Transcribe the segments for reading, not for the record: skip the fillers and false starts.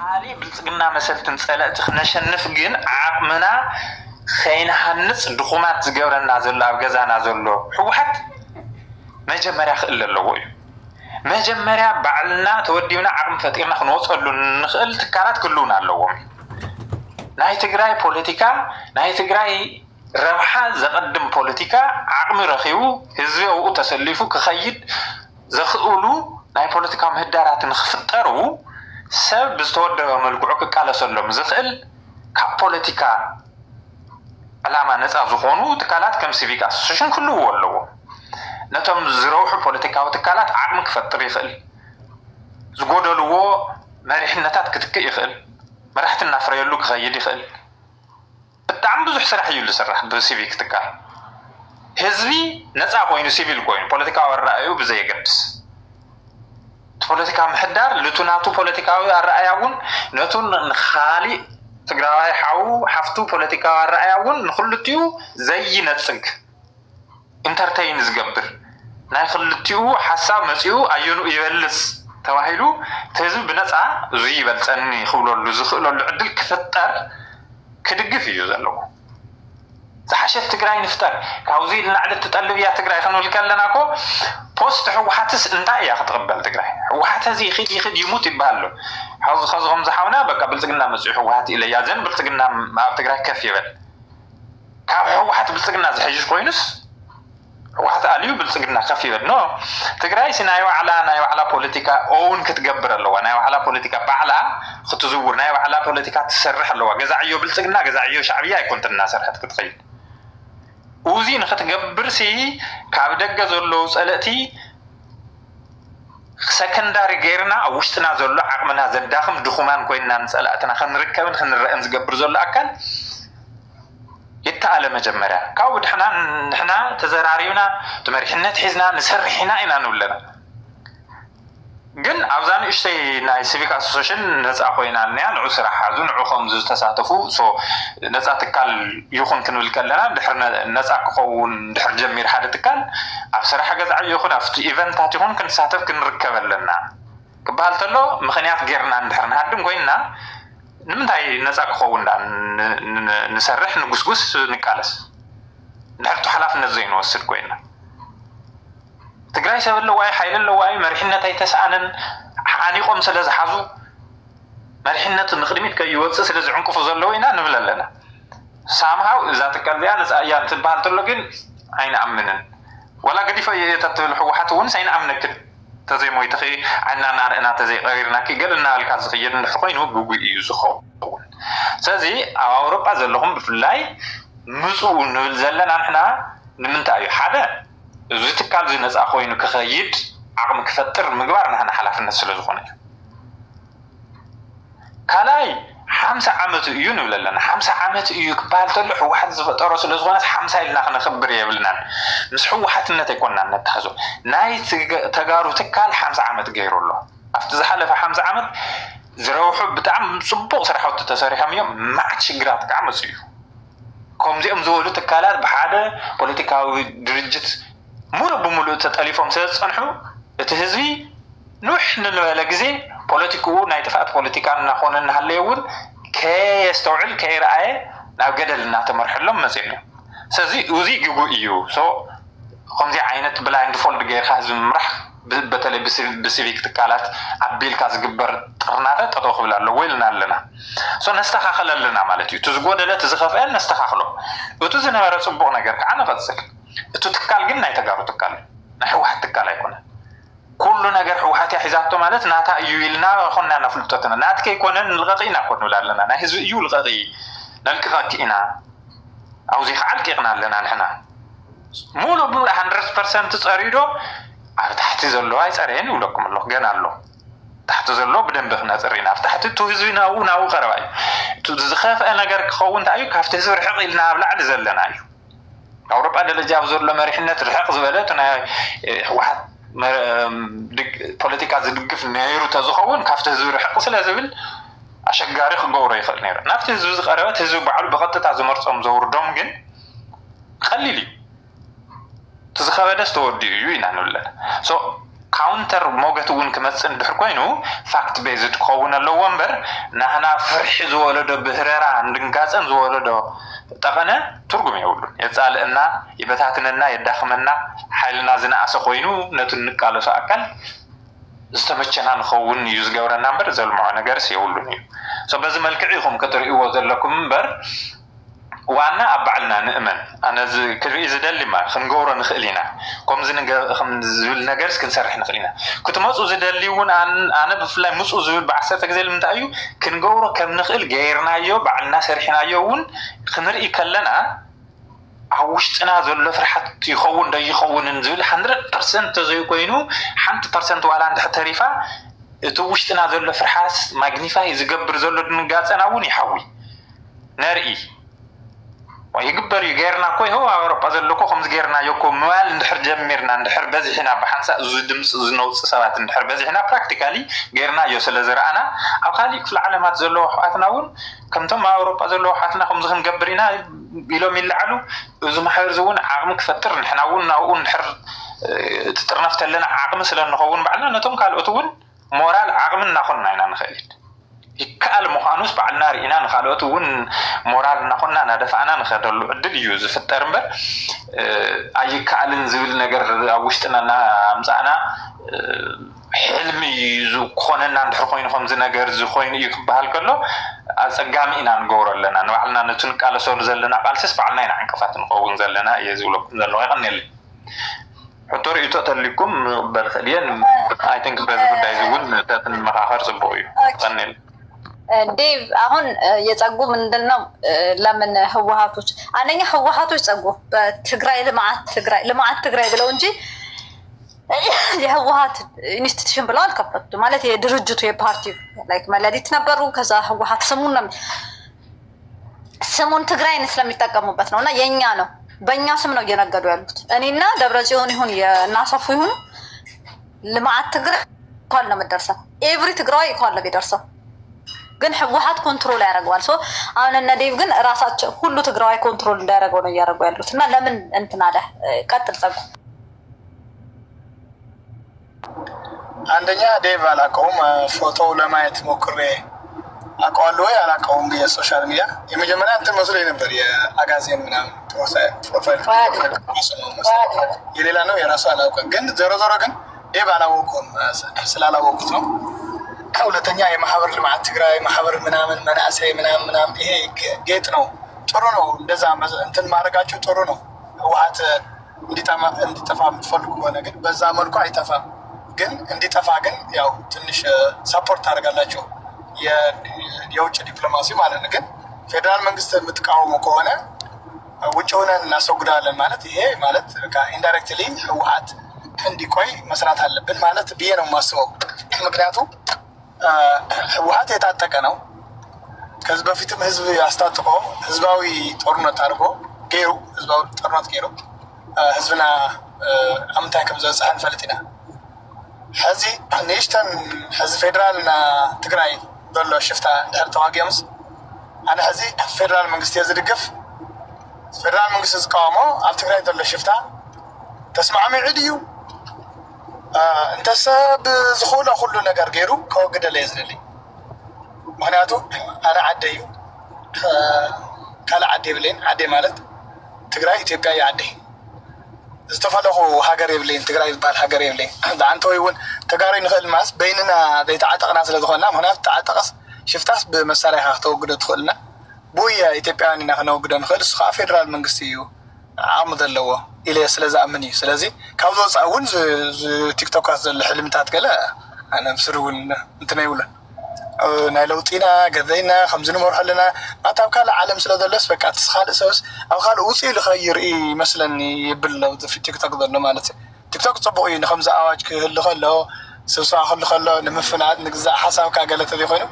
علي بلصقنا مثل تنسألت خنشنف جن عقمنا خين هنص دخومات زجورنا زلا وجزانا زلوا حوحت ما جمرة خل اللوي ما جمرة بعلنا تودينا عقم فتيرنا خنوصل نخل تكارات كلنا اللوم ناي تجراي بوليتيكا ناي تجراي ربحة زقدم بوليتيكا عقم رخيو هزيو تسلفو كخيد زخولو ناي بوليتيكا مهدارات نخفترو سب بستود ملقعك كالا سلم زخل كبوليتيكا علامة نزع زخونو تكالات كم سيفيك أسوشن كله ولو نتم زروح بوليتيكا وتكالات عقم كفتر يخل زقود لو مريح نتات كتك يخل مرحت النفر يلوك غير يخل بتعم بزح سرح يلو سرح بسيفيك تكال هزبي نزع كوين سيفيل كوين بوليتيكا والرأيو بزي قبس بوليتيكا محدار لتوناتو بوليتيكا الرأيون نتون نخالي تقراي حاو حفتو بوليتيكا الرأيون نخلتيو زي نتسق انترتين زقبر ناي خلتيو حساب مسيو ايونو يبلس تواهيلو تهزو بنصع زي بلصني خبلو زخلو العدل كفتر كدقف يو زلو زحشت تقراي نفتر كاوزي لنا عدد تتقلب يا تقراي خنو لكلناكو بوست حوحاتس انتا يا تقبل تقراي حوحات هذه يخد يموت يبالو حوز خزهم زحونا بقى بلصقنا مسيو حوحات الى يازن بلصقنا ما تقراي كف يبل حوحات بلصقنا زحيش كوينس حوحات اليو بلصقنا كف يبل نو تقراي سنايو على بوليتيكا اون كتقبر له نايو على بوليتيكا بعلا ختزور نايو على بوليتيكا تسرح له غزعيو بلصقنا غزعيو شعبيه يكون تناسرحت كتخيل وزين ختقبر سي كاب دغ زلو صلاتي سكنداري غيرنا اوشتنا زلو عقمنا زداخم دخومان كوينا نصلاتنا خنركبن خنرئن زغبر زلو اكل يتعالى مجمرة كاود حنا تزراريونا تمرحنات حزنا نسرحنا إنا نولنا جن أبزان إشتي ناي سيفيك أسوسيشن نزع خوينا لنا نعو سرح حازو نعو خمزوز تساتفو سو نزع تكال يوخن كنو لكالنا دحرنا نزع كخون دحر جمير حادة تكال أبسرح قزع يوخن أفتو إيفنتات يخون كن ساتف كن ركب لنا كبال تلو مخنيات غيرنا ندحرنا هادم كوينا نمتاي نزع كخون نسرح نقصقص نكالس نحرتو حلاف نزين وصل كوينا تقراي سبب اللواي حيل اللواي مرحنة تيتسعنن حانيقوم سلز حازو مرحنة نخدميت كي يوصل سلز عنكو فزلوينا نبلا لنا سامهاو إذا تكالبيا نسأيا تبال تلوغين عين أمنن ولا قديفة يتتلحو حتون سين أمنك تزي مويتخي عنا نار انا تزي غيرنا كي قالنا الكاز خير نحقين وغوغو يوزخو سازي اوروبا زلهم بفلاي مسو نبل زلنا نحنا نمنتايو حدا زي تكال زي نصا خوينو كخيد عقم كفتر مغبارنا هنا حلافنا سلازخونه كالاي 50 عامت እዩ ንብለና 50 ዓመት እዩ ክባል ተሎ ሕወሓት ዝፈጠሮ ስለ ዝኾነ 50 ኢልና ክንኽብር የብልናን ምስ ሕወሓትነት ኣይኮንና ነታሕዞ ናይ ተጋሩ ትካል 50 ዓመት ገይሩሎ ኣብቲ ዝሓለፈ 50 ዓመት ዝረውሑ ብጣዕሚ ጽቡቕ ስራሕቲ ተሰሪሖም እዮም ማዕት ሽግራት ከዓ መጽኡ እዩ ከምዚኦም ዝበሉ ትካላት ብሓደ ፖለቲካዊ ድርጅት ሙሉእ ብሙሉእ ተጠሊፎም ስለ ዝጸንሑ እቲ ህዝቢ ኑሕ ንበለ ግዜ ፖለቲካው ናይ ጥፋት ፖለቲካ እናኾነን ሃለየውን ከየስተውዕል ከይረአየ ናብ ገደልና ተመርሕሎም መጽኡ ስለዚ ውዚ ግጉ እዩ ሶ ከምዚ ዓይነት ብላይንድ ፎልድ ገይርካ ህዝቢ ምራሕ በተለይ ብሲቪክ ትካላት ኣቢልካ ዝግበር ጥርናፈ ጠጠው ክብል ኣሎ ወይልና ኣለና ሶ ነስተኻኽል ኣለና ማለት እዩ ትዝጎደለ ትዝኸፍአል ነስተኻኽሎ እቲ ዝነበረ ጽቡቕ ነገር ከዓ ነቐጽል እቲ ትካል ግን ናይ ተጋሩ ትካል ናይ ሕወሓት ትካል ኣይኮነን كل نجار حوحات حزاتو مالت ناتا يويلنا خلنا نفلتتنا نات كي كونن الغقينا كون ولا لنا نهز يو الغقي نلقاكينا او زي خالك يقنا لنا نحنا مولو بمول 100% تصريدو تحت زلو اي صرين ولكم الله غنا الله تحت زلو بدن بخنا صرينا تحت تو هزينا وناو قرباي تو زخاف انا نجار كخون تاعي كافت زور حقيلنا بلعد زلنا ايو اوروبا دلجا بزور لمرحنه الحق زبلتنا واحد ፖለቲካ ዝድግፍ ነይሩ ተዝኸውን ካፍተ ህዝቢ ርሕቅ ስለ ዝብል ኣሸጋሪ ክገብሮ ይኽእል ነይሩ ናብቲ ህዝቢ ዝቐረበት ህዝቢ በዓሉ ብቐጥታ ዝመርፆም ዘውርዶም ግን ቀሊል እዩ ትዝኸበደ ዝተወዲኡ እዩ ኢና ንብለና ሶ ካውንተር ሞገቱን ከመጽን ድሕር ኮይኑ ፋክት ቤዝድ ከሆነ ለወንበር ናህና ፍርሕ ዝወለዶ ብህረራ እንድንጋጸን ዝወለዶ ጠቀነ ትርጉም ይውሉ የጻልእና ይበታትንና የዳኽመና ኃይልና ዝናኣሰ ኮይኑ ነቱ ንቃለሶ አካል ዝተመቸና ንኸውን እዩ ዝገብረና እምበር ዘልምዖ ነገርስ የውሉን እዩ በዚ መልክዕ ኢኹም ክትርእይዎ ዘለኩም እምበር ዋና አባዕልና ንእመን አነ ክርኢ ዝደሊ ማ ክንገብሮ ንኽእል ኢና ከምዚ ዝብል ነገርስ ክንሰርሕ ንኽእል ኢና ክትመፁ ዝደሊ እውን ኣነ ብፍላይ ምፁ ዝብል ብዓሰርተ ግዜ ንምንታይ እዩ ክንገብሮ ከም ንኽእል ገይርናዮ ባዕልና ሰሪሕናዮ እውን ክንርኢ ከለና ኣብ ውሽጥና ዘሎ ፍርሓት ይኸውን ዶ ይኸውንን ዝብል 100% ተዘይኮይኑ 1% ዋላ እንድሕር ተሪፋ እቲ ውሽጥና ዘሎ ፍርሓት ማግኒፋይ ዝገብር ዘሎ ድንጋፀና እውን ይሓዊ ነርኢ ويقبر يغيرنا كوي هو أوروبا زلكو خمس غيرنا يوكو موال ندحر جميرنا ندحر بزحنا بحنسا زدمس زنوص سبات ندحر بزحنا براكتيكالي غيرنا يوصل زرعنا او خاليك في العالمات زلو حاتنا ون كمتم أوروبا زلو حاتنا خمس غنقبرنا بيلو ميلعلو زو محاور زون عاقم كفتر نحنا ون ندحر تترنفت لنا عاقم سلان نخون بعلنا نتم كالوتون مورال عاقم ناخذنا هنا نخيل يكال مخانوس بعلنا رينا نخالوت ون مورال نخونا ندفعنا نخدلو عدل يوز فترمبر اي كالن زول نجر اوشتنا امزعنا حلمي زو كوننا ندحر خوين خمز نجر زو خوين يكبال كله اصقامي انا نغور لنا نبعلنا نتنقال سول زلنا قالسس بعلنا عنكفات نقون زلنا يزولو زلو يغنيل حطور يتطلقكم بالخليان I think بس بداي زون تاتن مخاخر صبوي غنيل ዴቭ አሁን የጸጉ ምንድነው ለምን ህወሓቶች አንደኛ ህወሓቶች ጸጉ በትግራይ ልማት ትግራይ ብለው እንጂ የህወሓት ኢንስቲትዩሽን ብለው አልከፈቱም ማለት የድርጅቱ የፓርቲው ላይክ መለዲት ነበሩ ከዛ ህወሓት ስሙን ትግራይን ስለሚጠቀሙበት ነውና የኛ ነው በእኛ ስም ነው እየነገዱ ያሉት እኔና ደብረጽዮን ይሁን የናሰፉ ይሁን ልማት ትግራይ ካል ነው መደርሰው ኤቭሪ ትግራይ ካል ነው ቢደርሰው ግን ህወሓት ኮንትሮል ያደርጋል ሶ አሁን እነ ዴቭ ግን ራሳቸው ሁሉ ትግራይ ኮንትሮል እንዳያደርገው ነው ያደርጉ ያሉት እና ለምን እንትን አለ ቀጥል ጸጉ አንደኛ ዴቭ አላቀውም ፎቶ ለማየት ሞክሬ አቀዋለሁ ወይ አላቀውም በሶሻል ሚዲያ የመጀመሪያ እንትን መስሎኝ ነበር የአጋዜን ምናምን ፕሮፋይል የሌላ ነው የራሱ አላውቅም ግን ዞሮ ግን ዴቭ አላወቀውም ስላላወቁት ነው ሁለተኛ የማህበር ልማት ትግራይ ማህበር ምናምን መናሰይ ምናምን ይሄ ጌጥ ነው ጥሩ ነው እንደዛ እንትን ማድረጋቸው ጥሩ ነው ህወሓት እንዲጠፋ የምትፈልጉ ከሆነ ግን በዛ መልኩ አይጠፋም ግን እንዲጠፋ ግን ያው ትንሽ ሰፖርት ታደርጋላችሁ የውጭ ዲፕሎማሲ ማለት ነው ግን ፌደራል መንግስት የምትቃወሙ ከሆነ ውጭ ሆነን እናስወግዳለን ማለት ይሄ ማለት ኢንዳይሬክትሊ ህወሓት እንዲቆይ መስራት አለብን ማለት ብዬ ነው የማስበው ምክንያቱም ህወሓት የታጠቀ ነው ከዚህ በፊትም ህዝብ ያስታጥቆ ህዝባዊ ጦርነት አድርጎ ገይሩ ህዝባዊ ጦርነት ገይሩ ህዝብና አምታይ ከምዘፃን ፈልጥና ሕዚ ንእሽተን ሕዚ ፌደራልና ትግራይ ዘሎ ሽፍታ እንድሕር ተዋጊዮምስ ኣነ ሕዚ ፌደራል መንግስቲ ዝድግፍ ፌደራል መንግስቲ ዝቃወሞ ኣብ ትግራይ ዘሎ ሽፍታ ተስማዕሚዑ ድዩ انت سب زخوله كل نجار غيره كوجد ليزلي معناته انا عديو كلا عدي بلين عدي مالت تግራይ ኢትዮጵያ ያዲ ዝተፈለኹ ሃገር ይብለኝ ትግራይ ይባል ሃገር ይብለኝ ዳንቶ ይውን ተጋሪ ንኽእል ማስ በይንና ዘይተዓጠቅና ስለዝኾና ምክንያቱ ተዓጠቀስ ሽፍታስ በመሳሪያ ተወግዶ ትኽእልና ቦያ ኢትዮጵያን ኢና ክነወግዶ ንኽእል እሱ ከዓ ፌደራል መንግስቲ እዩ ዓቅሚ ዘለዎ ኢለ ስለዝኣምን እዩ ስለዚ ካብዚ ወፃኢ እውን ቲክቶካት ዘሎ ሕልምታት ገለ ኣነ ምስሪ እውን እንትን ኣይብለን ናይ ለውጢና ገዘይና ከምዚ ንመርሖ ኣለና ኣታብ ካልእ ዓለም ስለዘለስ በቃ ትስኻልእ ሰብስ ኣብ ካልእ ውፅኢ ልኸይር ይመስለኒ ይብል ነው ቲክቶክ ዘሎ ማለት እዩ ቲክቶክ ፅቡቅ እዩ ንከምዚ ኣዋጅ ክህሉ ከሎ ስብሰባ ክህሉ ከሎ ንምፍላጥ ንግዛእ ሓሳብካ ገለ ተዘይኮይኑ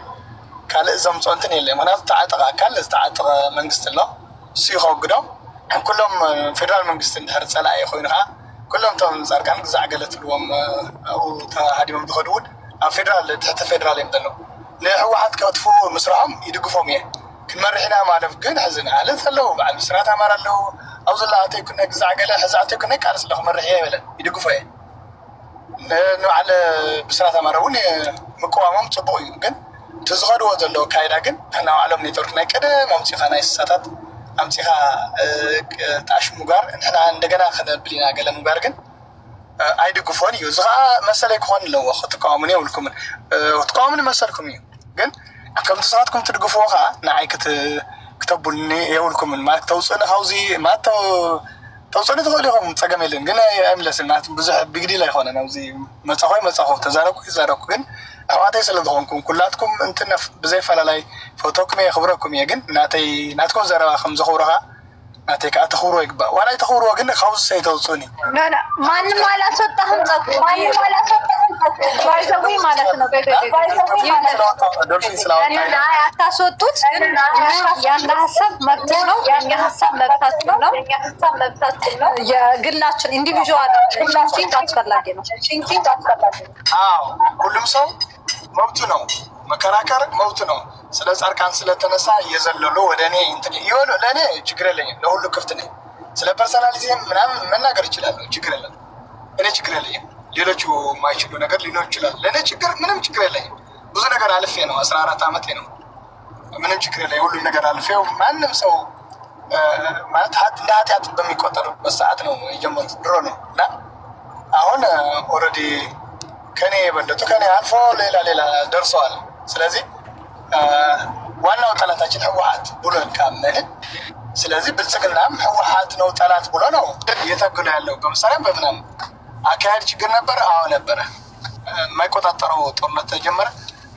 ካልእ ዘምፅኦ እንትን የለ ምክንያቱ ተዓጠቐ ኣካል ዝተዓጠቐ መንግስቲ ኣሎ እሱ ይኸውግዶ كلهم فدرال منجست النهار سلاعي خوينها كلهم تون زاركان زع قالت لهم أو هاديهم بخدود فدرال تحت فدرال يمدلو لا هو واحد كتفو مسرهم يدقفهم يه كل مرة هنا ما عرف جن حزن على ثلو بعد مسرات عمر له أو زلا عتي كنا زع قال حز عتي كنا كارس له مرة هي ولا يدقفوا يه ንባዕል ብስራት ኣማረ እውን ምቁዋሞም ፅቡቅ እዩ ግን ትዝኸድዎ ዘለዎ ካይዳ ግን ናብ ዓለም ኔትወርክ ናይ ቀደም ኣምፂኻ ናይ እንስሳታት ኣምፂኻ ጣሽ ሙጋር ንሕና እንደገና ክነብል ኢና ገለ ሙጋር ግን ኣይድግፎን እዩ እዚ ከዓ መሰለይ ክኾን ኣለዎ ክትቃወሙን የብልኩምን ክትቃወሙን መሰልኩም እዩ ግን ከምቲ ሰባትኩም ትድግፍዎ ከዓ ንዓይ ክተቡልኒ የብልኩምን ማለት ተውፅእኒ ካብዚ ማለት ተውፅእኒ ትኽእሉ ኢኹም ፀገም የለን ግን ኣይምለስን ማለት ብዙሕ ቢግዲል ኣይኮነን ኣብዚ መፃኾይ መፃኹ ተዛረብኩ ይዛረብኩ ግን ኣሕዋተይ ስለ ዝኾንኩም ኩላትኩም እንትን ብዘይፈላላይ ፈቶኩም እየ ክብረኩም እየ ግን ናትኩም ዘረባ ከም ዘኽብሮ ከዓ ናተይ ከዓ ተኽብሮ ይግባእ ዋላ ተኽብሮ ግን ካብዚ ሰይተውፅእኒ ማንም አላስወጣህም ባይዘዊ ማለት ነው አታስወጡት ያንተ ሀሳብ መብት ነው የኛ ሀሳብ መብታችን ነው የግላችን ኢንዲቪዥዋል ቲንኪንግ አስፈላጊ ነው ሁሉም ሰው መብቱ ነው መከራከር መብቱ ነው ስለ ጻድቃን ስለተነሳ እየዘለሉ ወደ እኔ እንትን ይሆኑ ለእኔ ችግር የለኝም ለሁሉ ክፍት ነኝ ስለ ፐርሰናሊቲ ምናምን መናገር እችላለሁ ችግር የለም እኔ ችግር የለኝም ሌሎቹ ማይችሉ ነገር ሊኖር ይችላል ለእኔ ችግር ምንም ችግር የለኝም ብዙ ነገር አልፌ ነው 14 ዓመቴ ነው ምንም ችግር የለኝም ሁሉም ነገር አልፌው ማንም ሰው ማለት እንደ ኃጢአት በሚቆጠርበት ሰዓት ነው የጀመሩት ድሮ ነው እና አሁን ኦልሬዲ ከኔ የበለጡ ከኔ አልፎ ሌላ ደርሰዋል ስለዚህ ዋናው ጠላታችን ህወሓት ብሎ ካመንን ስለዚህ ብልጽግናም ህወሓት ነው ጠላት ብሎ ነው እየታገለ ያለው በመሳሪያም በምናም አካሄድ ችግር ነበር አዎ ነበረ የማይቆጣጠረው ጦርነት ተጀመረ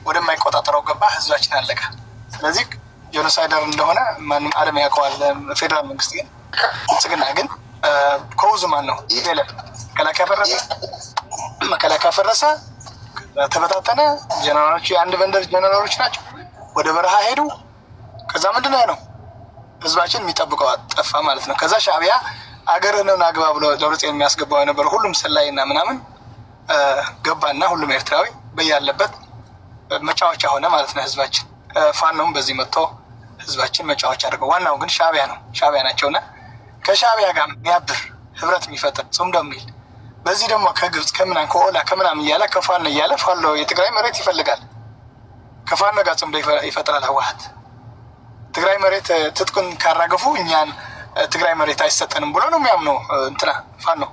ወደማይቆጣጠረው ገባ ህዝባችን አለቀ ስለዚህ ጄኖሳይደር እንደሆነ ማንም ዓለም ያውቀዋል ፌደራል መንግስት ግን ብልጽግና ግን ከውዙ ማን ነው ይለ መከላከያ ፈረሰ ተበታተነ ጀነራሎች የአንድ በንደር ጀነራሎች ናቸው ወደ በረሃ ሄዱ ከዛ ምንድነው ነው ህዝባችን የሚጠብቀው ጠፋ ማለት ነው ከዛ ሻዕቢያ አገርህን አግባ ብሎ ደብረጽዮን የሚያስገባው ነበር ሁሉም ሰላይና ምናምን ገባና ሁሉም ኤርትራዊ በያለበት መጫወቻ ሆነ ማለት ነው ህዝባችን ፋኖም በዚህ መጥቶ ህዝባችን መጫወቻ አድርገው ዋናው ግን ሻዕቢያ ናቸውና ከሻዕቢያ ጋር የሚያብር ህብረት የሚፈጥር ጽምዶ የሚል በዚህ ደግሞ ከግብጽ ከምናን ከኦላ ከምናም እያለ ከፋኖ እያለ ፋኖ የትግራይ መሬት ይፈልጋል ከፋኖ ጋር ጽምዶ ይፈጥራል ህወሓት ትግራይ መሬት ትጥቁን ካራገፉ እኛን ትግራይ መሬት አይሰጠንም ብሎ ነው የሚያምነው እንትና ፋኖ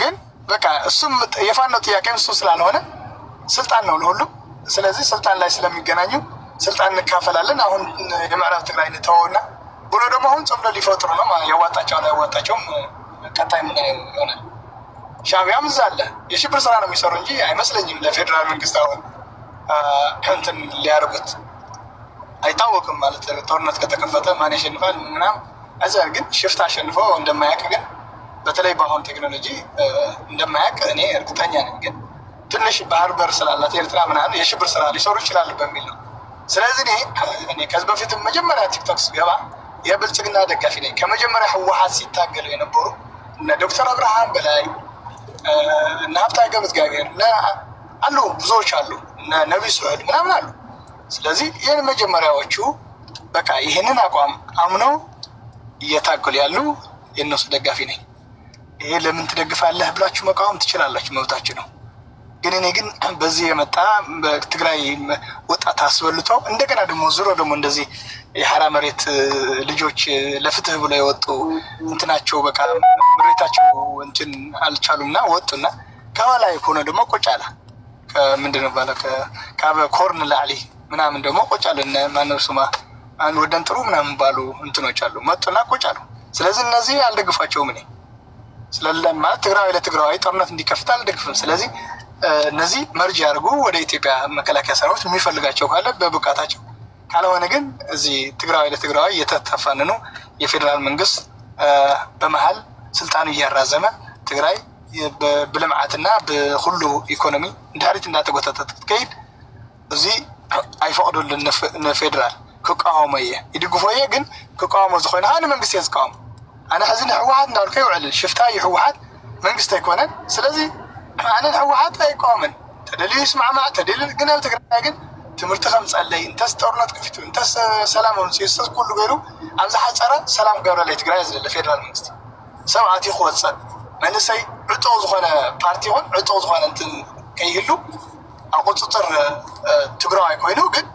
ግን በቃ እሱም የፋኖ ጥያቄም እሱ ስላልሆነ ስልጣን ነው ለሁሉም ስለዚህ ስልጣን ላይ ስለሚገናኙ ስልጣን እንካፈላለን አሁን የምዕራብ ትግራይ እንተወውና ብሎ ደግሞ አሁን ጽምዶ ሊፈጥሩ ነው ያዋጣቸውም ቀጣይ ምን ይሆናል ሻዕቢያም እዛ አለ የሽብር ስራ ነው የሚሰሩ እንጂ አይመስለኝም ለፌደራል መንግስት አሁን እንትን ሊያደርጉት አይታወቅም ማለት ጦርነት ከተከፈተ ማን ያሸንፋል ምናምን አዛር ግን ሽፍታ አሸንፎ እንደማያውቅ ግን በተለይ በአሁን ቴክኖሎጂ እንደማያውቅ እኔ እርግጠኛ ነኝ ግን ትንሽ ባህር በር ስላላት ኤርትራ ምናምን የሽብር ስራ ሊሰሩ ይችላሉ በሚል ነው ስለዚህ እኔ ከዚህ በፊትም መጀመሪያ ቲክቶክ ስገባ የብልጽግና ደጋፊ ነኝ ከመጀመሪያ ህወሓት ሲታገሉ የነበሩ እነ ዶክተር አብርሃም በላይ እነ ሀብታም ገብረእግዚአብሔር አሉ ብዙዎች አሉ እነ ነቢይ ስዑድ ምናምን አሉ ስለዚህ ይህን መጀመሪያዎቹ በቃ ይህንን አቋም አምነው እየታገሉ ያሉ የእነሱ ደጋፊ ነኝ ይሄ ለምን ትደግፋለህ ብላችሁ መቃወም ትችላላችሁ መብታችሁ ነው ግን እኔ ግን በዚህ የመጣ በትግራይ ወጣት አስበልቶ እንደገና ደግሞ ዙሮ ደግሞ እንደዚህ የሐራ መሬት ልጆች ለፍትህ ብሎ የወጡ እንትናቸው በቃ ምሬታቸው እንትን አልቻሉምና ወጡና ከኋላ የሆነ ደግሞ ቁጭ አለ ከምንድነው ባለ ከኮርን ላዕሊ ምናምን ደግሞ ቁጭ አለ ማነው ስማ አንድ ወደን ጥሩ ምናምን ባሉ እንትኖች አሉ መጡና ቁጭ አሉ ስለዚህ እነዚህ አልደግፋቸውም እኔ ስለለማ ትግራይ ለትግራይ ጦርነት እንዲከፍት አልደግፍም ስለዚህ እነዚህ መርጅ ያርጉ ወደ ኢትዮጵያ መከላከያ ሰራዊት የሚፈልጋቸው ካለ በብቃታቸው ካልሆነ ግን እዚህ ትግራይ ለትግራይ የተተፋነኑ የፌደራል መንግስት በመሃል ስልጣን እያራዘመ ትግራይ በልማዓትና በሁሉ ኢኮኖሚ እንዳሪት እንዳተጎተተት ከይድ እዚህ አይፈቅዱልን ፌደራል ከቃወመየ ይድግፎየ ግን ከቃወመ ዝኾነ አነ መንግስት የዝቃወም አነ ሕዝን ህወሓት እንዳልከ ይውዕል ሽፍታ ይህወሓት መንግስት አይኮነን ስለዚህ አነ ህወሓት አይቆምን ተደልዩ ይስማዕማዕ ተደልዩ ግን ኣብ ትግራይ ግን ትምህርቲ ከምፀለይ እንተስ ጦርነት ከፊቱ እንተስ ሰላም ወንሲስተስ ኩሉ ገይሩ ኣብዛ ሓፀረ ሰላም ገብረለይ ትግራይ ዝደለ ፌደራል መንግስቲ ሰብዓት ይክወፅእ መንሰይ ዕጦ ዝኾነ ፓርቲ ይኹን ዕጦ ዝኾነ እንትን ከይህሉ ኣብ ቁፅጥር ትግራዋይ ኮይኑ ግን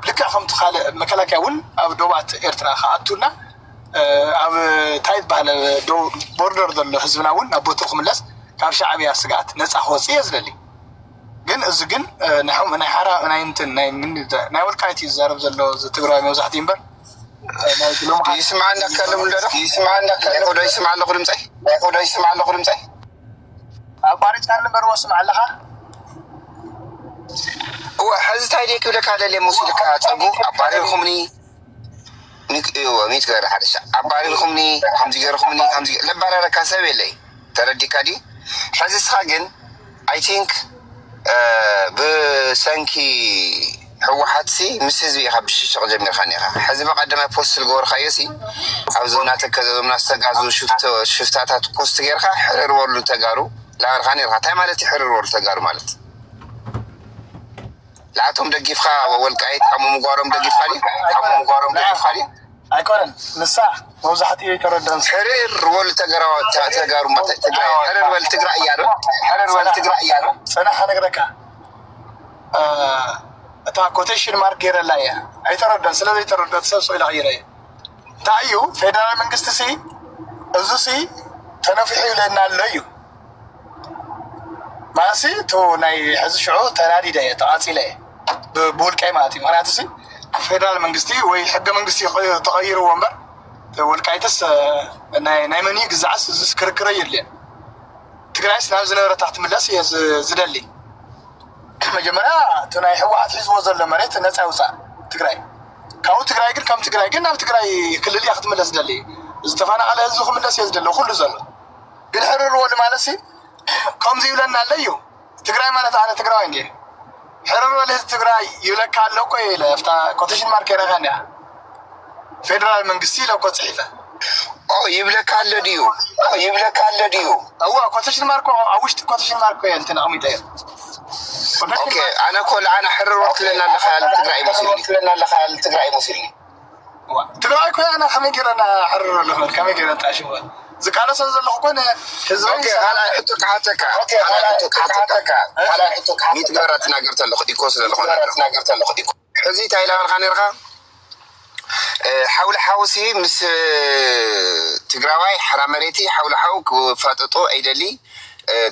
ልክዕ ከምቲ ካልእ መከላከያ እውን ኣብ ዶባት ኤርትራ ከኣቱና ኣብ እንታይ ባለ ቦርደር ዘሎ ህዝብና እውን ናብ ቦቱ ክምለስ ካብ ሻዕብያ ስጋኣት ነፃ ክወፅእ እየ ዝደሊ ግን እዚ ግን ናይ ሓራ ናይ እንትን ናይ ወልቃይት እዩ ዝዛረብ ዘሎ ትግራዋይ መብዛሕትኡ እምበር يسمعنا كلام ولا يسمعنا كلام ولا يسمع له كلام صحيح ولا يسمع له كلام صحيح أبارك كان نمبر واسمع لها هو حزت عليك ولا كان اللي موسيقى تعبو أبارك خمني نك أيوة ميت غير حدش أبارك خمني حمزي غير خمني حمزي لا بارا كاسبي لي تردي كادي حزت خاجن I think بسانكي هو حدسي مسز بيها بالشغل جميل خانيها حزب قدم بوست الجور خيسي عاوزونات كذا من استجازو شفتات بوست غيرها حرر ورلو تجارو لا خانيها تاي مالتي حرر ورلو تجارو مالت لعتهم دقيف خا والقايت حمو مقارم دقيف خالي حمو مقارم دقيف خالي أيكون نسا موزحتي يكردن حرر ورلو تجارو ما تجارو حرر ورلو تجرا يارو حرر ورلو تجرا يارو سنة حنقرك تا كوتيشن مارك غير لا يا اي تردد سلازي تردد سبسو الى غيره تايو فيدرال منግስት سي ازو سي تنفحي لنا ليو ماسي تو ناي حز شعو تنادي ده تعاصي له بولقاي ماتي معناته سي فيدرال منግስتي وي حق منግስتي تغير ومبر والقايتس ناي مني غزعس سكركر يلين تግራይስ ናብ ዝነበረ ታሕቲ መለስ ዝደሊ መጀመሪያ ተናይ ህወሓት ሒዝዎ ዘሎ መሬት ነፃ ይውፃእ ትግራይ ካብኡ ትግራይ ግን ከም ትግራይ ግን ናብ ትግራይ ክልል ያኽት መለስ ደሊ ዝተፈናቀለ ህዝቢ ክምለስ እየ ዝደሊ ኩሉ ዘሎ ግን ሕርርዎ ማለት ሲ ከምዚ ይብለና ኣሎ እዩ ትግራይ ማለት ኣነ ትግራዋይ እንዴ ሕርርዎ ለህዝቢ ትግራይ ይብለካ ኣሎ እኮ ለፍታ ኮቴሽን ማርክ የረኻንያ ፌደራል መንግስቲ ለኮ ፅሒፈ يبلك على ديو يبلك على ديو هو كوتيشن ماركو اوشت كوتيشن ماركو انت اميدير اوكي انا كل انا حرر وقت لنا الخيال تقراي مسلمي لنا الخيال تقراي مسلمي تقراي كو انا خميجر انا حرر له خميجر انت اشوف زكاله سنزل كون حزبي اوكي انا حطك حاتك اوكي انا حطك حاتك انا حطك حاتك 100 مره تناغرت له خديكو سلخونه تناغرت له خديكو حزي تايلاند خانيرخا حول حوسي مس تجراوي حرامريتي حول حوك وفاتطو ايدلي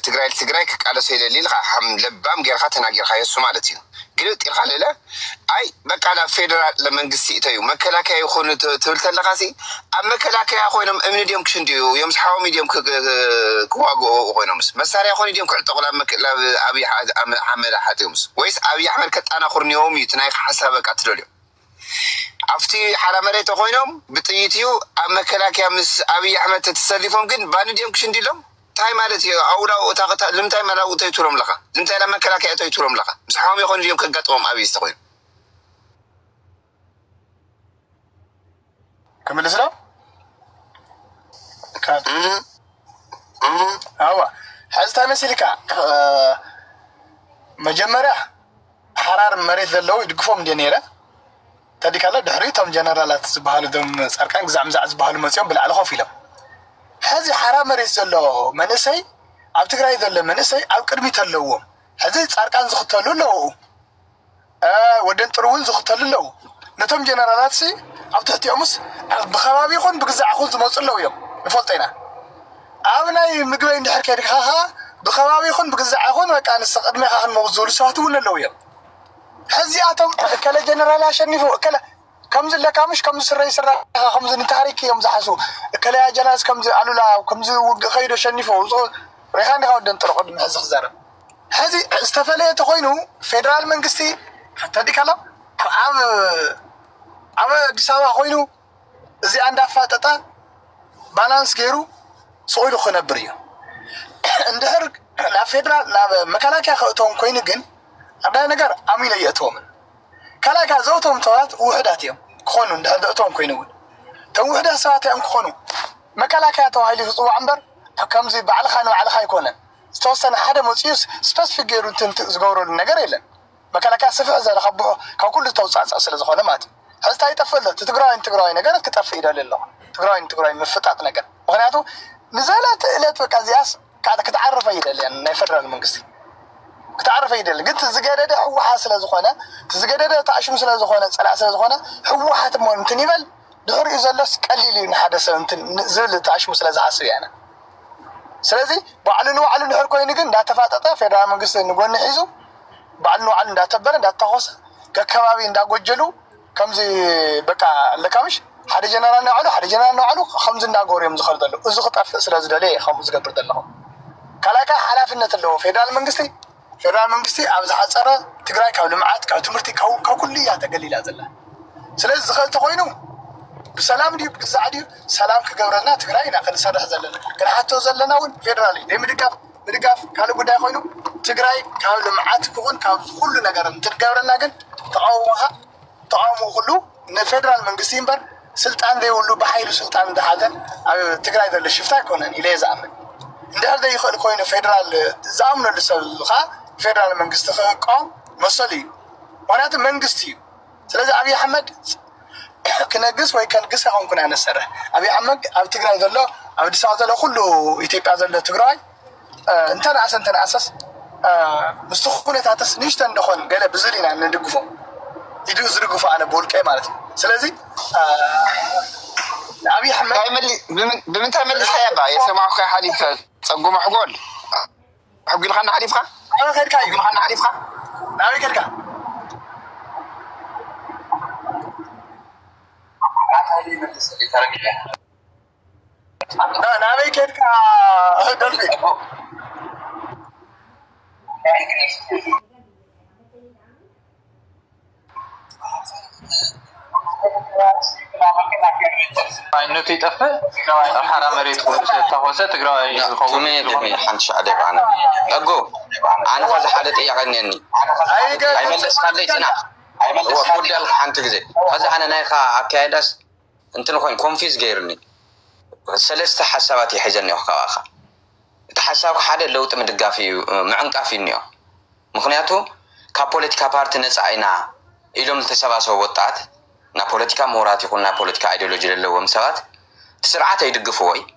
تجراي كقالو سيدلي حم لبام غير خاتنا غير خايسو مالتي قلت الخلله اي بقى على فيدرال لمنغسي تيو مكلاكيا يخون تلتلقاسي اما مكلاكيا خوينم امن ديوم كشنديو يوم صحاو ميديوم كواغو خوينمس مساريا خوني ديوم كعتقلا ابي احمد حاتمس ويس ابي احمد كطانا خورنيوم يتناي حسابك اتدليو افتي حرامريت خوينم بطيتيو اما مكلاكيا مس ابي احمد تتسلفهم كن بان ديوم كشنديلهم تاي مالتي اولاو تاقتا لمتاي ملاو تيتورم لخا لمتاي لما مكلاكيا تيتورم لخا مسحوم يخون ديوم كغطوم ابي استخوين كمل اسلام كان هو حزتا مسلكا مجمرة حرار مريض اللو يدقفهم دينيرة تدي كلا دحريتهم جنرالات زبالو دم سركان زعمزع زبالو مسيوم بالعلى خوفيلهم هذه حرام مريض اللو منسي أو تقرأ إذا اللي منسي أو كرمي تلوهم هذه سركان زختلو لو ودن تروين زختلو لو نتهم جنرالات سي أو تحتي أمس بخوابي خون بقزع خون زموصل لو يوم نفولتينا أبنا مقبين دحر كيرك ها بخوابي خون بقزع خون وكان السقدمي خان موزول سواتون لو يوم هذه أتم كلا جنرال عشان يفو كلا كم زل كامش كم زل رئيس كم زل تاريخ يوم زحسو كلا جلاس كم زل علولا كم زل خير عشان يفو ريحان خاود نطرق قدام هذا خزارة هذه استفلية تخوينه فيدرال منقستي حتى دي كلام عم دساوا خوينه زي عند فاتتا بالانس غيرو سويلو خنبريو اندهر لا فيدرال لا مكانك خاطون كوين جن هذا نجار أمين يأتوهم كلا كازوتهم توات وحداتهم خونوا ده دأتوهم كينون تو وحدة ساعتهم خونوا ما كلا كاتو هاي اللي هو عنبر كم زي بعلى خانوا على خاي كونن استوصل حدا موسيس سبيسيفيك غيرو تزغوروا النجار إلا ما كلا كاسف زي لخبوه كل توصل أصل زخانة مات هذا تاي تفضل تقرأين نجار كتر في إيده لله تقرأين مفتات نجار وخناتو نزلت إلت بقى زياس كذا كتعرف يدل يعني نفرر المنقسم كتعرف يدل قلت تزجدد هو حاصل زخانة تزجدد تعشم سلا زخانة سلا سلا زخانة هو حتى ما نتنيبل دهور يزلس قليل حدث انت نزل تعشم سلا زحسب يعني سلازي بعلنو علن هر كوين ግን እንዳተፋጠጠ ፌደራል መንግስት ንጎን ሒዙ بعلنو علن እንዳተበረ እንዳተቆሰ ከከባቢ እንዳጎጀሉ ከምዚ በቃ ለካምሽ ሓደ ጀነራል ነው አሉ ከምዚ እንዳጎሪም ዝኸርደሉ እዚ ክጣፍ ስለዝደለ ከምዚ ዝገብር ደለኹ ካላካ ሓላፍነት አለው ፌደራል መንግስቲ ኣብ ዝሓፀረ ትግራይ ካብ ልምዓት ካብ ትምህርቲ ካብ ኩሉ ያተገሊላ ዘላ ስለዚህ ዝኸልተ ኮይኑ بسلام دي بزعدي سلام كجبرنا تقرأي ناقل سرح زلنا كنا حتى زلنا ون فيدرالي ليه مدقاف كانوا قد يخوينو تقرأي كانوا معات كون كانوا كل نجارن تجبرنا جن تعاوموا كله إن فيدرال من قسيم بر سلطان ذي ولو بحيل سلطان ده هذا تقرأي ذا اللي شفتها كونه إليه زعمن إن هذا يخل كونه فيدرال زعمن اللي سلخا فيدرال من قسته قام مصلي وانا من قستي سلذا أبي أحمد كنقص ويكن قصة هم كنا نسره أبي عمك أبي تقرأ ذلله أبي تساعد له كله يتبع ذلله تقرأ أنت أساس مستخونة تعتس نيش تندخل قال بزرينا ندقفه يدوز رقفه على بول كمالت سلازي أبي عمك بمن تعمل الحياة يسمعوا خي حليف تقوم حقول حقول خلنا حليفها أنا خير كاي خلنا حليفها أبي كركا لا أنا بيكيد كدلفي إنه تيتفق الحرام مريض تهوسة تقرأ تومي حنش عليك أنا أقول أنا هذا حدث إيه عنني أي من السكاليتنا هو كل الحنت كذا هذا أنا نايخا أكيدس أنت نخوين كونفيز غيرني سلسة حساباتي حزني وخواخا تحساب حدا لو تمدقا في معنقا في النيو مخنياتو كبوليتيكا بارتي نصعينا إلهم تساباسو وطعت نا بوليتيكا مورات يكون نا بوليتيكا ايديولوجي للوهم سبات تسرعات يدقفوي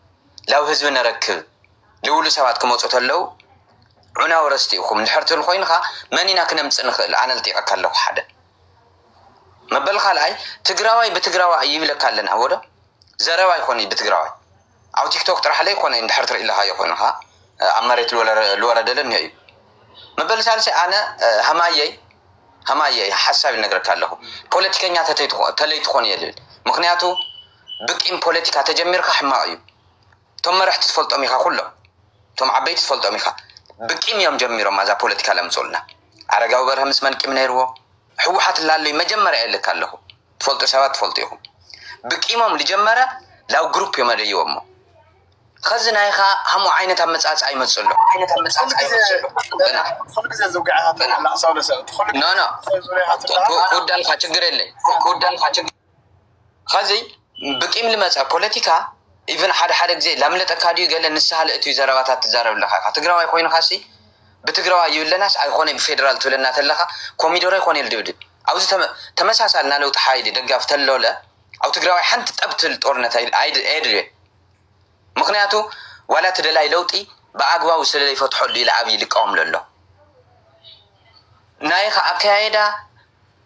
لو حزب نركب لولو سبات كموصوت لو عنا ورستيكم نحرت الخوينخا مانينا كنمص نخل انا لطيقك له حدا مبل خلاي تجراوي بتجراوي يبلك لنا ودا زرواي يكوني بتجراوي او تيك توك طرح لي يكون اندحرت الى هاي يكونها امريت الورا دلن يي مبل سالسي انا همايي حساب نغرك له بوليتيكانيا تليت كون يلل مخنياتو بقيم بوليتيكا تجمرك حمايو ثم رح تفلطو ميخا كله ثم عبيت تفلطو ميخا بقيم يوم جميرو مازا بوليتيكا لمصولنا عرقاو برهم اسمن كم نيرو حوحات اللي مجمر يلك له تفلطو سبات تفلطيهم بقيمهم لجمره لاو جروب يمر يومو خزنا يخا همو عينة مصاص اي مصلو خلق زي زوجعها لا صار نو كودال خاچغر يله كودال خاچغ خزي بقيم لمصا بوليتيكا ايفن حد غزي لاملت اكاديو قال نسحال اتو زرباتات تزارب لها تግራዋይ ኮይኑ خاصي بتግራዋይ يولناس ايكوني بفيدرال تولنا تلخا كوميدور يكون يلدبد اوز تمساسالنا لو تحايد دغاف تلوله او تግራዋይ حنت طبتل ጦርነት አይድል مخنياتو ولا تدلاي لوطي باغواو سللي فتحوا لي لعبي لقوم لله نايخا اكايدا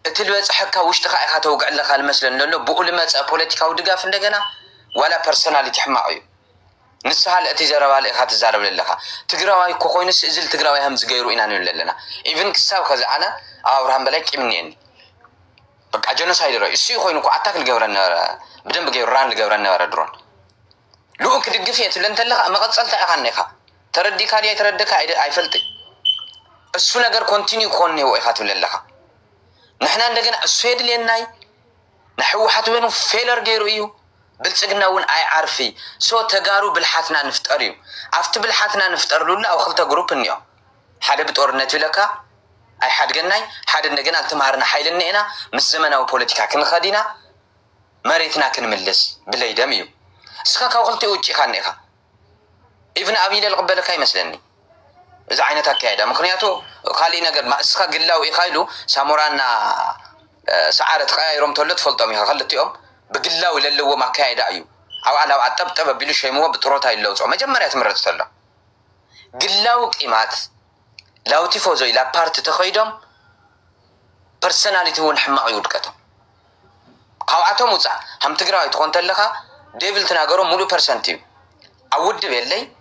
تلبصحكا وشتخا ايخا توقع لك المسلن لله بقول مصا بوليتيكاو دغاف እንደገና ولا بيرسوناليتي حماقيو نسحال اتي زربال ايخا تزارب لله تግራዋይ كوكوينس ازل تግራዋይ هم زغيرو اينا نللنا ايفن كساب كذا انا ابراهام بلاي قمنين بقى جنوسايد راه اسي خوينكو اتاك لغبرنا بدنب غيران لغبرنا ورا لو كدغفيت لنتلخ مقصلت اخنيخا تردي كاري تردك ايفلطي እሱ ነገር ኮንቲኒው ኮን ነው አይካቱ ለለኻ نحنا እንደገና እሱ ሄድልየናይ نحوحت بينو فيلر غيرو እዩ ብልጽግናውን አይ ዓርፊ ሶ ተጋሩ ብልሓትና ንፍጠር እዩ አፍቲ ብልሓትና ንፍጠርሉና او خلطه ግሩፕ እንዮ ሓደ በጦርነት ይለካ አይ ሓድገናይ ሓደ እንደገና ተማርና ኃይልነና ምስ ዘመናዊ ፖለቲካ ክንኸዲና መሬትና ክንምልስ ብለይደም እዩ اسكا كاوخلتي وجي خانيخا ابن ابي للقبلك يمسلني اذا عينتا كايدا مخنياتو خالي نغير ما اسكا غلاو يخايلو سامورانا سعارت خايروم تولت فلطوم يخلتيهم بغلاو للو ما كايدا ايو أو على عطب بيلو شيء مو بطروتها اللوز أو مجمرة تمرت تلا قلاو قيمات لو تفوزوا إلى بارت تخيدهم personality ون حماق يودكتهم قاوعتهم وصع هم تقرأ تكون تلخا ديفل تناقروا مولو برسنتيو أود بيلي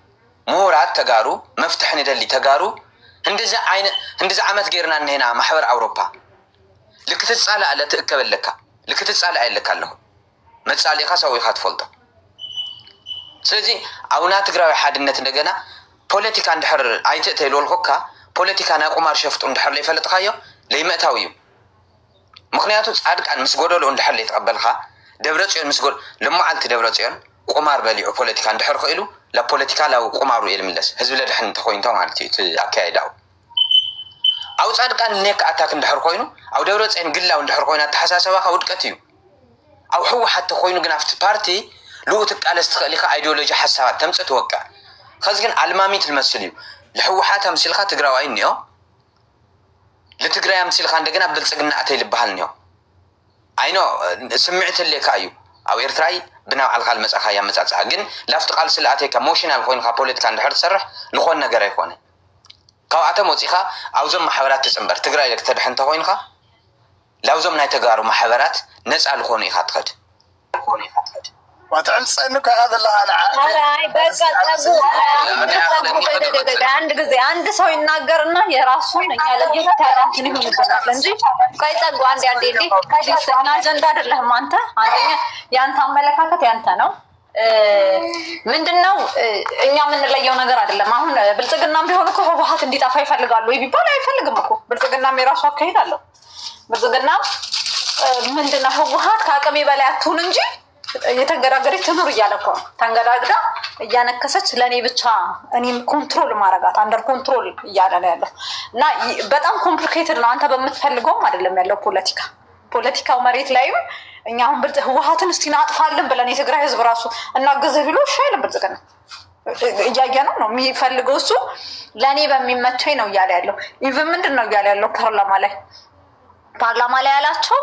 مهورات تقارو مفتح ندلي تقارو هندزا عمت غيرنا هنا محور أوروبا لك تسأل على تأكبل لك لك تسأل على لك له ما تسأل لك سوي خات فلطة سلزي أونا تقرأ حد النت نجنا بوليتيك عند حر عيت تيلو الخكا بوليتيك أنا قمار شفت عند حر لي فلت خايو لي ما تاويو مخنياتو صادق عن مسجودو عند حر لي تقبلها دبرتيون مسجود لما عند دبرتيون قمار بليو بوليتيك عند حر خيلو لا بوليتيكا لا قمارو يلملس حزب لدحن تخوينتو مالتي اكايداو او صادقان نيك اتاك اندحر خوينو او دبرتيون غلاو اندحر خوينا تحساسبا خودقتيو او هو حتى خوينو غنافت بارتي لو تقالست خليخه ايديولوجي حسابات تمص توقع خزغن علمامي تمثليو لحوحات امثلخه تግራዋይ نيو لتግራይ امثلخه እንደገና ብልጽግና አተይ ልባሃል نيو አይኖ ስምዕት ለካዩ او ኤርትራይ بناء على قال مسخا يا مسصا ግን ላፍት ቃል ስለአተይ ከሞሽናል ኮይንካ ፖለቲካ እንደህር ተሰርሕ ልኾን ነገር አይኮነ ካብአተም ወፂኻ አውዞም ማሕበራት ተጽምበር ትግራይ ለክ ተድሕንተ ኮይንካ ላውዞም ናይ ተጋሩ ማሕበራት ነፃ ልኾኑ ኢኻ ትኸድ وتعلصنك هذا الله انا አይ በቃ አንድ ጊዜ አንድ ሰው ይናገርና የራሱን እኛ ለጌታ ታራንትን ይሆንብናል እንጂ ቆይ ጸጉ አንድ እንዴ ከዲስና አጀንዳ አይደለም አንተ አንደኛ ያንተ አመለካከት ያንተ ነው ምንድነው እኛ ምን ለየው ነገር አይደለም አሁን ብልጽግናም ቢሆን እኮ ህወሓት እንዲጣፋ ይፈልጋሉ ወይ ቢባል አይፈልግም እኮ ብልጽግናም የራሱ አካሄድ አለው ብልጽግና ምንድነው ህወሓት ከአቅሜ በላይ አትሁን እንጂ የተንገዳገደች ትኑር እያለኮ ተንገዳግዳ እያነከሰች ለኔ ብቻ እኔም ኮንትሮል ማረጋት አንደር ኮንትሮል እያለ ነው ያለው እና በጣም ኮምፕሊኬትድ ነው አንተ በመትፈልገው አይደለም ያለው ፖለቲካው መሬት ላይም እኛ አሁን ብልጽ ህወሓትን እስቲ ናጥፋለን ብለን የትግራይ ህዝብ ራሱ እናገዘ ብሎ ሻይል ብልጽግና እያያ ነው የሚፈልገው እሱ ለኔ በሚመቸኝ ነው እያለ ያለው ኢቭን ምንድነው እያለ ያለው ፓርላማ ላይ ያላቸው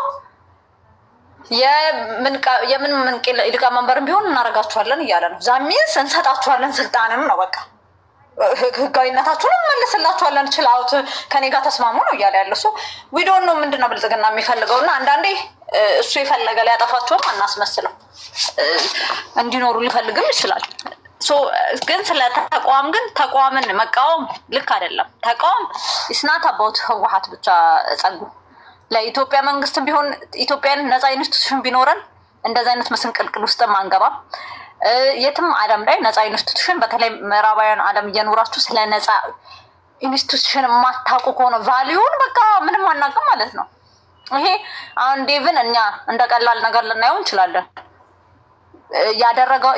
የምን ይልቃ መንበርም ቢሆን እናረጋቸዋለን እያለ ነው ዛሚንስ እንሰጣቸዋለን ስልጣንም ነው በቃ ህጋዊነታችሁን መልስላችኋለን ችላውት ከኔ ጋር ተስማሙ ነው እያለ ያለው ሶ ዊ ዶንት ኖ ምንድነው ብልጽግና የሚፈልገውና አንዳንዴ እሱ የፈለገ ላይ ያጠፋቸውም አናስመስለው እንዲኖሩ ሊፈልግም ይችላል ሶ ግን ስለ ተቋም ግን ተቋምን መቃወም ልክ አይደለም ተቋም ኢስናት አባውት ህወሓት ብቻ ጸጉ ለኢትዮጵያ መንግስት ቢሆን ኢትዮጵያን ነፃ ኢንስቲትዩሽን ቢኖረን እንደዛ አይነት መስንቅልቅል ውስጥ ማንገባ የትም ዓለም ላይ ነፃ ኢንስቲትዩሽን በተለይ ምዕራባውያን ዓለም እየኖራችሁ ስለ ነፃ ኢንስቲትዩሽን ማታውቁ ከሆነ ቫልዩን በቃ ምንም አናውቅም ማለት ነው ይሄ አሁን ዴቭን እኛ እንደቀላል ነገር ልናየው እንችላለን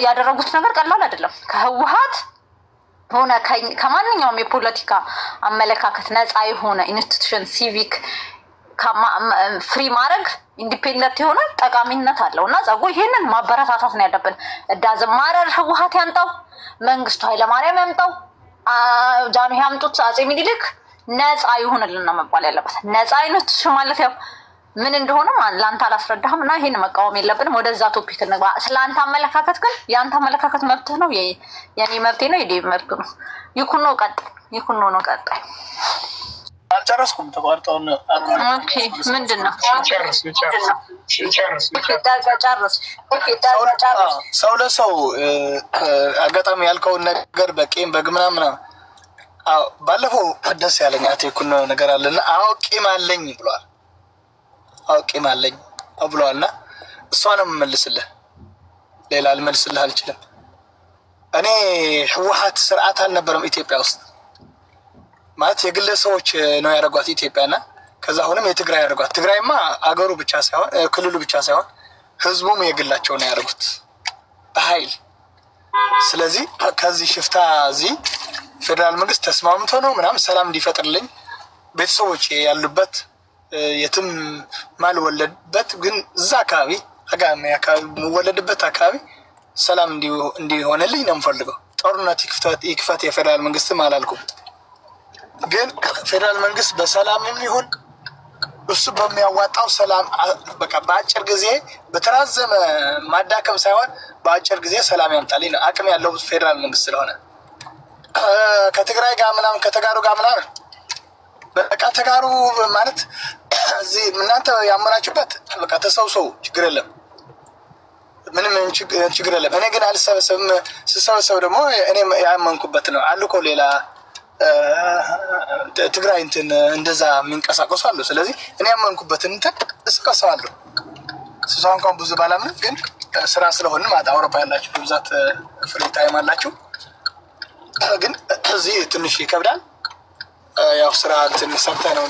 ያደረጉት ነገር ቀላል አይደለም ከህወሓት ሆነ ከማንኛውም የፖለቲካ አመለካከት ነፃ የሆነ ኢንስቲትዩሽን ሲቪክ ፍሪ ማድረግ ኢንዲፔንደንት የሆነ ጠቃሚነት አለውና ጸጉ ይሄንን ማበረታታት ነው ያለብን እዳዝ ማረር ህወሓት ያንጣው መንግስቱ ኃይለማርያም ያምጣው ጃንሆይ ያምጡት አጼ ምኒልክ ነፃ ይሁንልና መባል ያለበት ነፃ አይነት ማለት ያው ምን እንደሆነ ላንተ አላስረዳህም እና ይሄን መቃወም የለብንም ወደዛ ቶፒክ እንግባ ስላንተ አመለካከት ግን ያንተ አመለካከት መብትህ ነው የኔ መብቴ ነው የዴቭ መብት ነው ይኩኖ ነው ቀጣይ አልጨረስኩም ተቋርጠው ነው ኦኬ ምንድነው ጨርስ ሰው ለሰው አጋጣሚ ያልከው ነገር በቂም በግምናምና ባለፈው ደስ ያለኝ አትኩን ነገር አለና አውቂም አለኝ ብሏልና እሷንም መልስልህ ሌላ ልመልስልህ አልችልም እኔ ህወሓት ስርዓት አልነበረም ኢትዮጵያ ውስጥ ማለት የግለሰቦች ነው ያደረጓት ኢትዮጵያና ከዛ አሁንም የትግራይ ያደረጓት ትግራይማ አገሩ ብቻ ሳይሆን ክልሉ ብቻ ሳይሆን ህዝቡም የግላቸው ነው ያደረጉት በኃይል ስለዚህ ከዚህ ሽፍታ እዚህ ፌደራል መንግስት ተስማምቶ ነው ምናምን ሰላም እንዲፈጥርልኝ ቤተሰቦች ያሉበት የትም ማልወለድበት ግን እዛ አካባቢ ወለድበት አካባቢ ሰላም እንዲሆንልኝ ነው የምፈልገው ጦርነት ይክፈት የፌደራል መንግስትም አላልኩም ግን ፌደራል መንግስት በሰላምም ይሁን እሱ በሚያዋጣው ሰላም በቃ በአጭር ጊዜ በተራዘመ ማዳከም ሳይሆን በአጭር ጊዜ ሰላም ያምጣልኝ ነው። አቅም ያለው ፌዴራል መንግስት ስለሆነ ከትግራይ ጋር ምናምን ከተጋሩ ጋር ምናምን በቃ ተጋሩ ማለት እዚህ እናንተ ያመናችሁበት በቃ ተሰብሰቡ፣ ችግር የለም፣ ምንም ችግር የለም። እኔ ግን አልሰበሰብም። ስሰበሰብ ደግሞ እኔ ያመንኩበት ነው አሉ እኮ ሌላ ትግራይ እንትን እንደዛ የሚንቀሳቀሱ አሉ። ስለዚህ እኔ ያመንኩበትን እንትን እስቀሰዋለሁ። ስብሰባ እንኳን ብዙ ባላምን ግን ስራ ስለሆነ ማለት አውሮፓ ያላችሁ በብዛት ፍሪ ታይም አላችሁ፣ ግን እዚህ ትንሽ ይከብዳል። ያው ስራ እንትን ሰርተህ ነው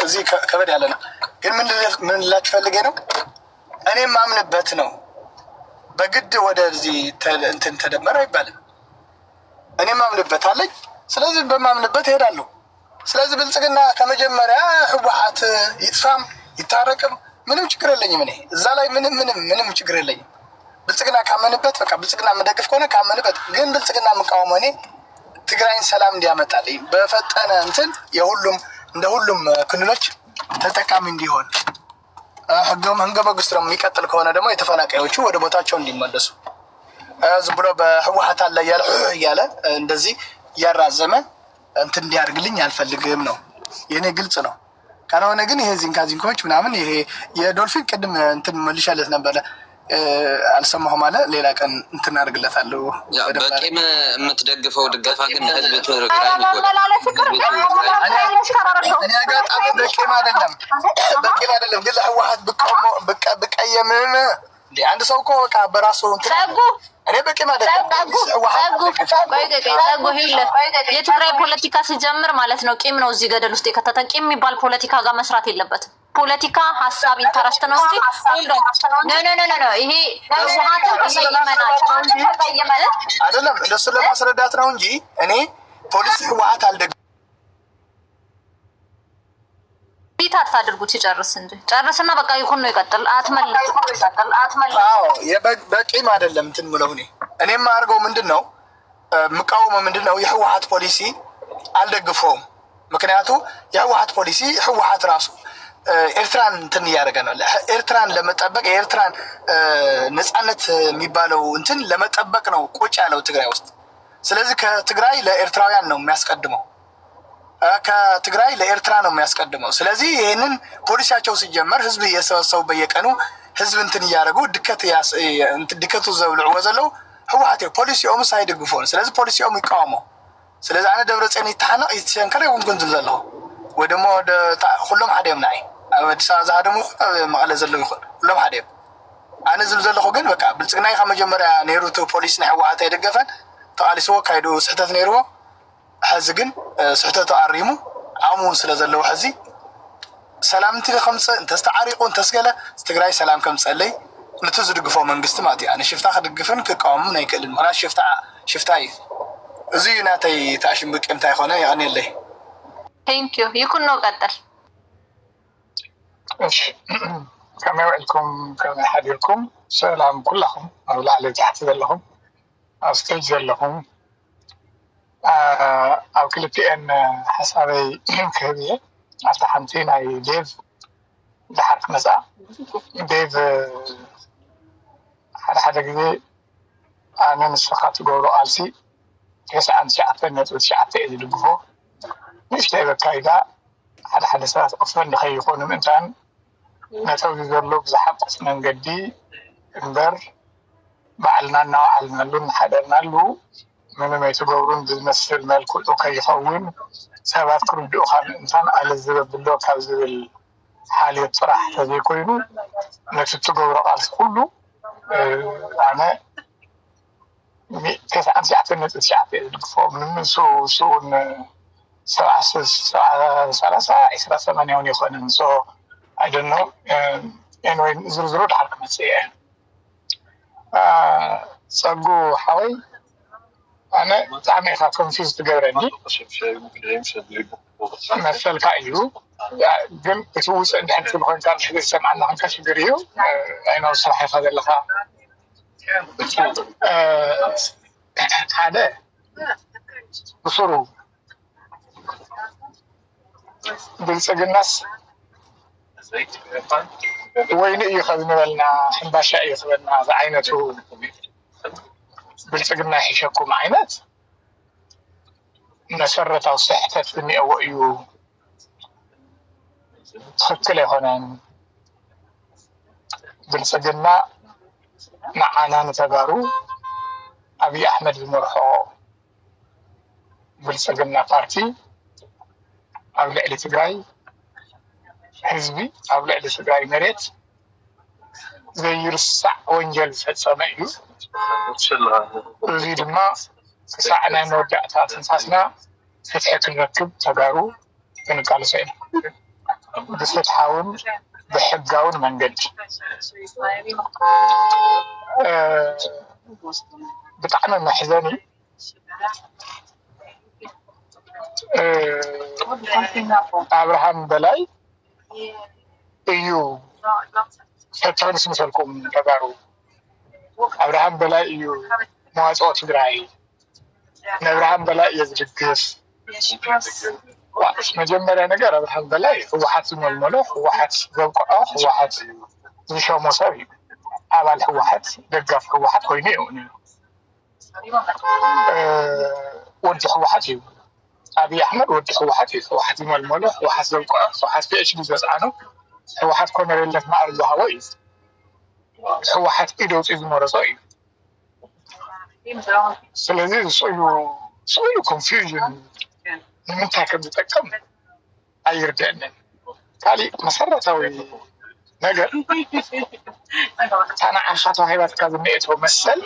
እዚህ ከበድ ያለ ነው። ግን ምን ልላችሁ ፈልጌ ነው እኔ ማምንበት ነው። በግድ ወደዚህ እንትን ተደመረ አይባልም። እኔ ማምንበት አለኝ። ስለዚህ በማምንበት እሄዳለሁ። ስለዚህ ብልጽግና ከመጀመሪያ ህወሓት ይጥፋም ይታረቅም ምንም ችግር የለኝም። እኔ እዛ ላይ ምንም ችግር የለኝም። ብልጽግና ካመንበት በቃ ብልጽግና የምደግፍ ከሆነ ካመንበት፣ ግን ብልጽግና የምቃወመው እኔ ትግራይን ሰላም እንዲያመጣልኝ በፈጠነ እንትን የሁሉም እንደ ሁሉም ክልሎች ተጠቃሚ እንዲሆን ህገ መንግስት ደግሞ የሚቀጥል ከሆነ ደግሞ የተፈናቃዮቹ ወደ ቦታቸው እንዲመለሱ ዝም ብሎ በህወሓት አለ እያለ እንደዚህ እያራዘመ እንትን እንዲያደርግልኝ አልፈልግም ነው የኔ ግልጽ ነው። ካልሆነ ግን ይሄ ዚንካዚንኮች ምናምን ይሄ የዶልፊን ቅድም እንትን መልሻለት ነበረ አልሰማሁም አለ። ሌላ ቀን እንትን አድርግለታለሁ። በቂም የምትደግፈው ድጋፋ ግን ህዝብ ትግራይ እኔ አጋጣሚ በቂም አይደለም ግን ለህወሓት ብቀየምም አንድ ሰው እኮ በቃ በራሱ እኔ በቂም አይደለም። የትግራይ ፖለቲካ ሲጀምር ማለት ነው ቂም ነው እዚህ ገደል ውስጥ የከተተን። ቂም የሚባል ፖለቲካ ጋር መስራት የለበትም። ፖለቲካ ሀሳብ ኢንተረስት ነው እንጂ ኖ ይሄ አይደለም። እንደሱ ለማስረዳት ነው እንጂ እኔ ፖሊሲ ህወሓት አልደግፍም። ቢታት ታድርጉት ሲጨርስ እንጂ ጨርስና በቃ ይሁን ነው ይቀጥል። አትመልስ። በቂም አይደለም እንትን ምለው እኔ የማደርገው ምንድነው የምቃወመው ምንድነው የህወሓት ፖሊሲ አልደግፈውም። ምክንያቱ የህወሓት ፖሊሲ ህወሓት ራሱ ኤርትራን እንትን እያደረገ ነው። ኤርትራን ለመጠበቅ የኤርትራን ነፃነት የሚባለው እንትን ለመጠበቅ ነው ቁጭ ያለው ትግራይ ውስጥ። ስለዚህ ከትግራይ ለኤርትራውያን ነው የሚያስቀድመው፣ ከትግራይ ለኤርትራ ነው የሚያስቀድመው። ስለዚህ ይህንን ፖሊሲያቸው ሲጀመር ህዝብ እየሰበሰቡ በየቀኑ ህዝብ እንትን እያደረጉ ድከቱ ዘብልዕዎ ዘለው ህወሓት ፖሊሲኦም ሳይደግፎን፣ ስለዚህ ፖሊሲኦም ይቃወመው። ስለዚህ ኣነ ደብረፅዮን ይተሓነቕ ይትሸንከር ይኹን ክንዝል ዘለኹ ወይ ደሞ ኩሎም ሓደ እዮም ንዓይ ኣብ ኣዲስ ኣበባ ዝሃደሙ ይኹን መቐለ ዘለው ይኹን ኩሎም ሓደ እዮም። ኣነ ዝብል ዘለኹ ግን በቃ ብልፅግና ካብ መጀመርያ ነይሩ እቲ ፖሊሲ ናይ ህወሓት ኣይደገፈን ተቃሊስዎ ካይዱ ስሕተት ነይርዎ። ሕዚ ግን ስሕተቱ ኣሪሙ ኣሙን ስለ ዘለዎ ሕዚ ሰላም እንት ከምፅእ እንተስተዓሪቁ እንተስገለ ትግራይ ሰላም ከምፀለይ ነቲ ዝድግፎ መንግስቲ ማለት እዩ። ኣነ ሽፍታ ክድግፍን ክቃወምን ኣይክእልን፣ ምክንያቱ ሽፍታ እዩ። እዚ እዩ ናተይ ተኣሽምቅ እንታይ ኮነ ይቀኒየለይ። ቴንኪዩ ይኩን ነው ቀጥል። ከመይ ውዕልኩም ከመይ ሓዲርኩም ሰላም ኩላኹም ኣብ ላዕሊ ታሕቲ ዘለኹም ኣብ ስቴጅ ዘለኹም ኣብ ክልቲአን ሓሳበይ ክህብ እየ። ኣብቲ ሓንቲ ናይ ዴቭ ድሓር ክመፅኣ ዴቭ ሓደ ግዜ ኣነ ንስኻ ትገብሮ ቃልሲ 99.9 እየ ዝድግፎ ንእሽተይ በካይዳ ሓደ ሰባት ቅፈን ንኸይኮኑ ምእንታን ነተው ዘሎ ብዝሓቁፍ መንገዲ እምበር ባዕልና እናባዓልናሉ እናሓደርናሉ ምንም ኣይትገብሩን ብዝመስል መልክዑ ከይኸውን ሰባት ክርድኡካ ምእንታን ኣለ ዝበብሎ ካብ ዝብል ሓልዮት ጥራሕ ተዘይኮይኑ ነቲ ትገብሮ ቃልሲ ኩሉ ኣነ 99.9 ዝድግፎ ምንም እሱ እውን 30 እውን ይኮንን ሶ ኣይደኖ ኤንወይ ዝርዝሩ ድሓር ክመፅእ እየ። ፀጉ ሓወይ ኣነ ብጣዕሚ ኢኻ ኮንፊዝ ትገብረኒ መሰልካ እዩ፣ ግን እቲ ውፅእ እንድሕር ትብል ኮይንካ ንሕዚ ዝሰምዓና ኮንካ ሽግር እዩ። ኣይኖ ስራሕ ኢኻ ዘለካ ሓደ ብስሩ ብልፅግናስ وين يخذنا لنا حنباشا يخذنا عينته بالفقنا حيشكم عينات مسرة أو صحة فني أو أيو تخكله هنا بالفقنا معنا نتبارو أبي أحمد المرحو بالفقنا بارتي أو لعلي تقاي حزبي أو لعلي تقاي مريت زي يرسع وانجل فتصمعيو زي دما ساعنا نودع تنساسنا فتحك نركب تقارو كنقال سعينا بفتحاون بحقاون منقد بطعنا محزاني أبراهام بلاي ايو فتحون سمسلكم تقارو أبراهام بلاي ايو مواصوة تقرأي نبراهام بلاي يزرقس مجمّرة نجار أبراهام بلاي هو حد من الملوك هو حد ذوقه هو حد يشوف مصاري أول هو حد دقف هو حد كوينه ودي هو حد أبي أحمد ودي هو حد من الملوك هو حد ذوقه هو حد في إيش بيزعل عنه هو حد كونر اللي ما أرجع هواي هو حد إيده إذا مرزاي سلذي سويو confusion من تاكم تتكم أيردن قالي مسرتاوي نجر أنا عشان هاي بس كذا مئة ومثل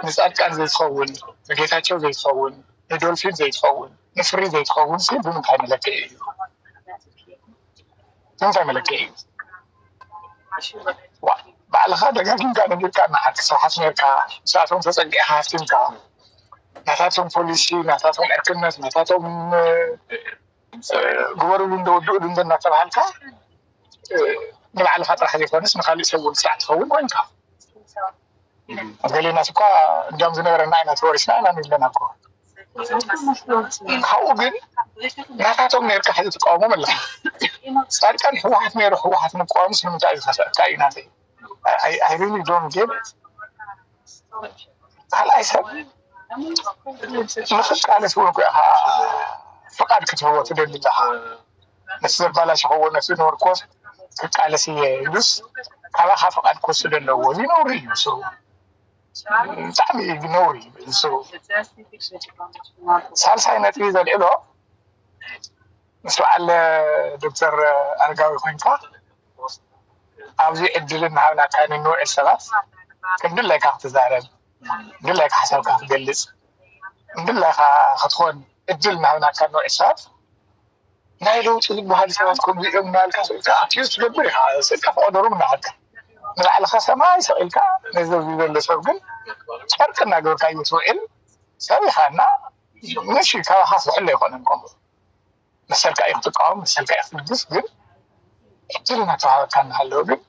نسأل كان زي تخون نجيتاتشو زي تخون ندولفين زي تخون نفري زي تخون سين بمكان ملكي بمكان ملكي بعد هذا كان نقول كان معك صحة نركا ساعتهم تصدق حافتين كام ناتهم بوليسي ناتهم أركنس ناتهم جوارو لندو ناتهم هالكا نلعب فترة حديث ونس نخلي يسوون ساعة تخون وين كا قال لي ناس كا جام زنير ناينا تورسنا أنا نيلنا كو هاوجن ناتهم نركا حديث قوم ملا صار كان هو واحد نير هو واحد نقوم سنو تعرف كائناتي I really don't get it. هل أيسر نفس على سوق فقد كتبوا تدل لها نسير بلاش هو نسير نوركوس على سيلوس على فقد كوس تدل له ونوري يسرو تعمي نوري يسرو سال ساينات إذا الإله سؤال دكتور أرجاوي خنكا أبغى أدلنا هنا كان النوع الثلاث كندل لك اختزارا كندل لك حسب كاف جلس كندل لك خطون أدلنا هنا كان النوع الثلاث نايلو تلقى بهذه الثلاث كم يوم مالك تيجي تقبلها سلك فأدرو من هذا نلعب خاصة ما يسألك نزل اللي سوقن أركنا نقول كاي سؤال سوي خانة ماشي كلا خاصة حلو يخونكم مثل كاي اختقام مثل كاي اختجس جن أدلنا تعال كان هاللوجن